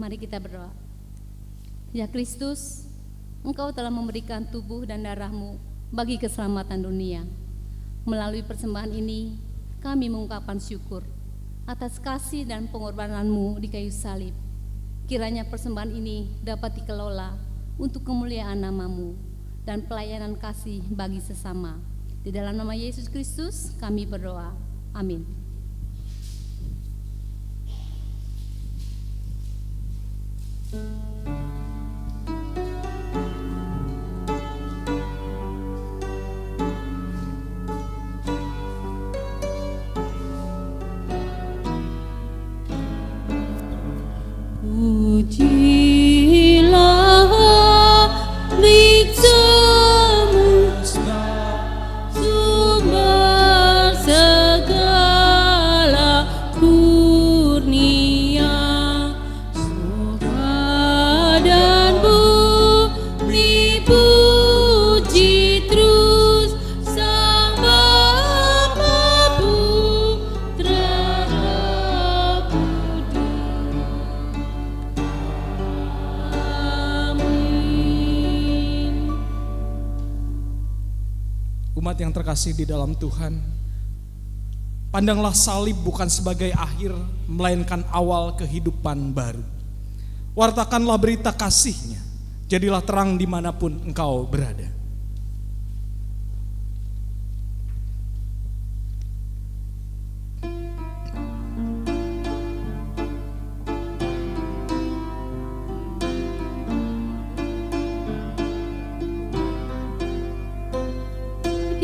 Mari kita berdoa. Ya Kristus, Engkau telah memberikan tubuh dan darah-Mu bagi keselamatan dunia. Melalui persembahan ini, kami mengungkapkan syukur atas kasih dan pengorbanan-Mu di kayu salib. Kiranya persembahan ini dapat dikelola untuk kemuliaan nama-Mu dan pelayanan kasih bagi sesama. Di dalam nama Yesus Kristus kami berdoa. Amin. Pujilah biksu sumber segala kurnia, surga dan bumi puji terus Sang Bapa Putra Roh Kudus. Umat yang terkasih di dalam Tuhan, pandanglah salib bukan sebagai akhir, melainkan awal kehidupan baru. Wartakanlah berita kasih-Nya, jadilah terang dimanapun engkau berada.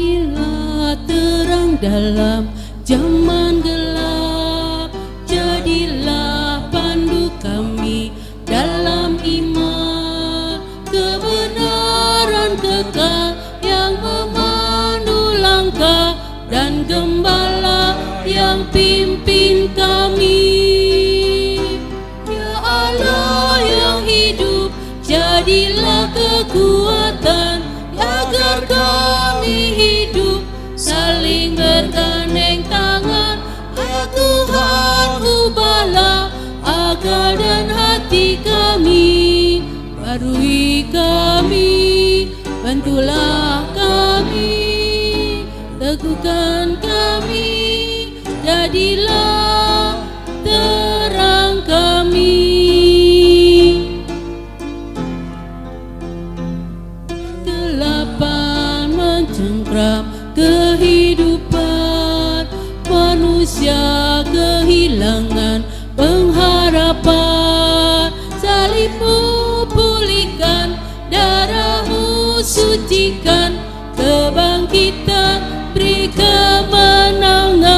Jadilah terang dalam zaman gelap, jadilah pandu kami dalam iman, kebenaran kekal yang memandu langkah, dan gembala yang pimpin kami. Ya Allah yang hidup, jadilah kekuatan agar kami hidup saling bergandeng tangan. Ya Tuhan, ubahlah akal dan hati kami, barui kami, bantulah kami, teguhkan kami, jadilah terang kami. Kegelapan mencengkram kehidupan manusia, kehilangan pengharapan. Salib-Mu pulihkan, darah-Mu sucikan, kebangkitan beri kemenangan.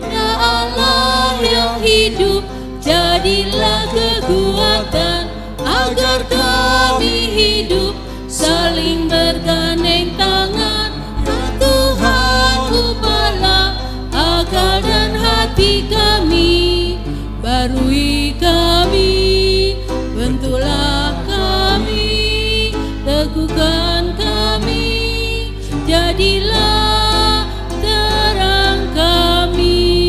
Ya Allah yang hidup, jadilah kekuatan agar kami hidup saling bergandeng tangan. Ya Tuhan, ubahlah akal dan hati kami, barui kami, bentuklah kami, teguhkan kami, jadilah terang kami.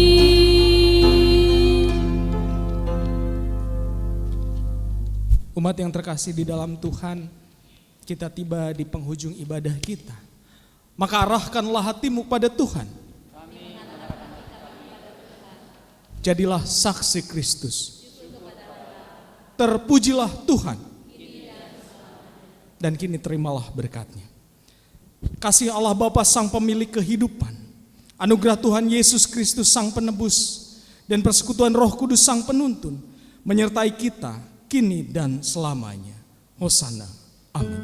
Umat yang terkasih di dalam Tuhan, kita tiba di penghujung ibadah kita. Maka arahkanlah hatimu pada Tuhan. Jadilah saksi Kristus. Terpujilah Tuhan. Dan kini terimalah berkat-Nya. Kasih Allah Bapa Sang Pemilik kehidupan, anugerah Tuhan Yesus Kristus Sang Penebus, dan persekutuan Roh Kudus Sang Penuntun menyertai kita kini dan selamanya. Hosana. Amin.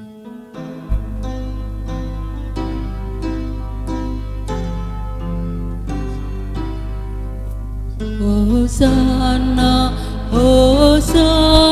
Hosana, Hosana.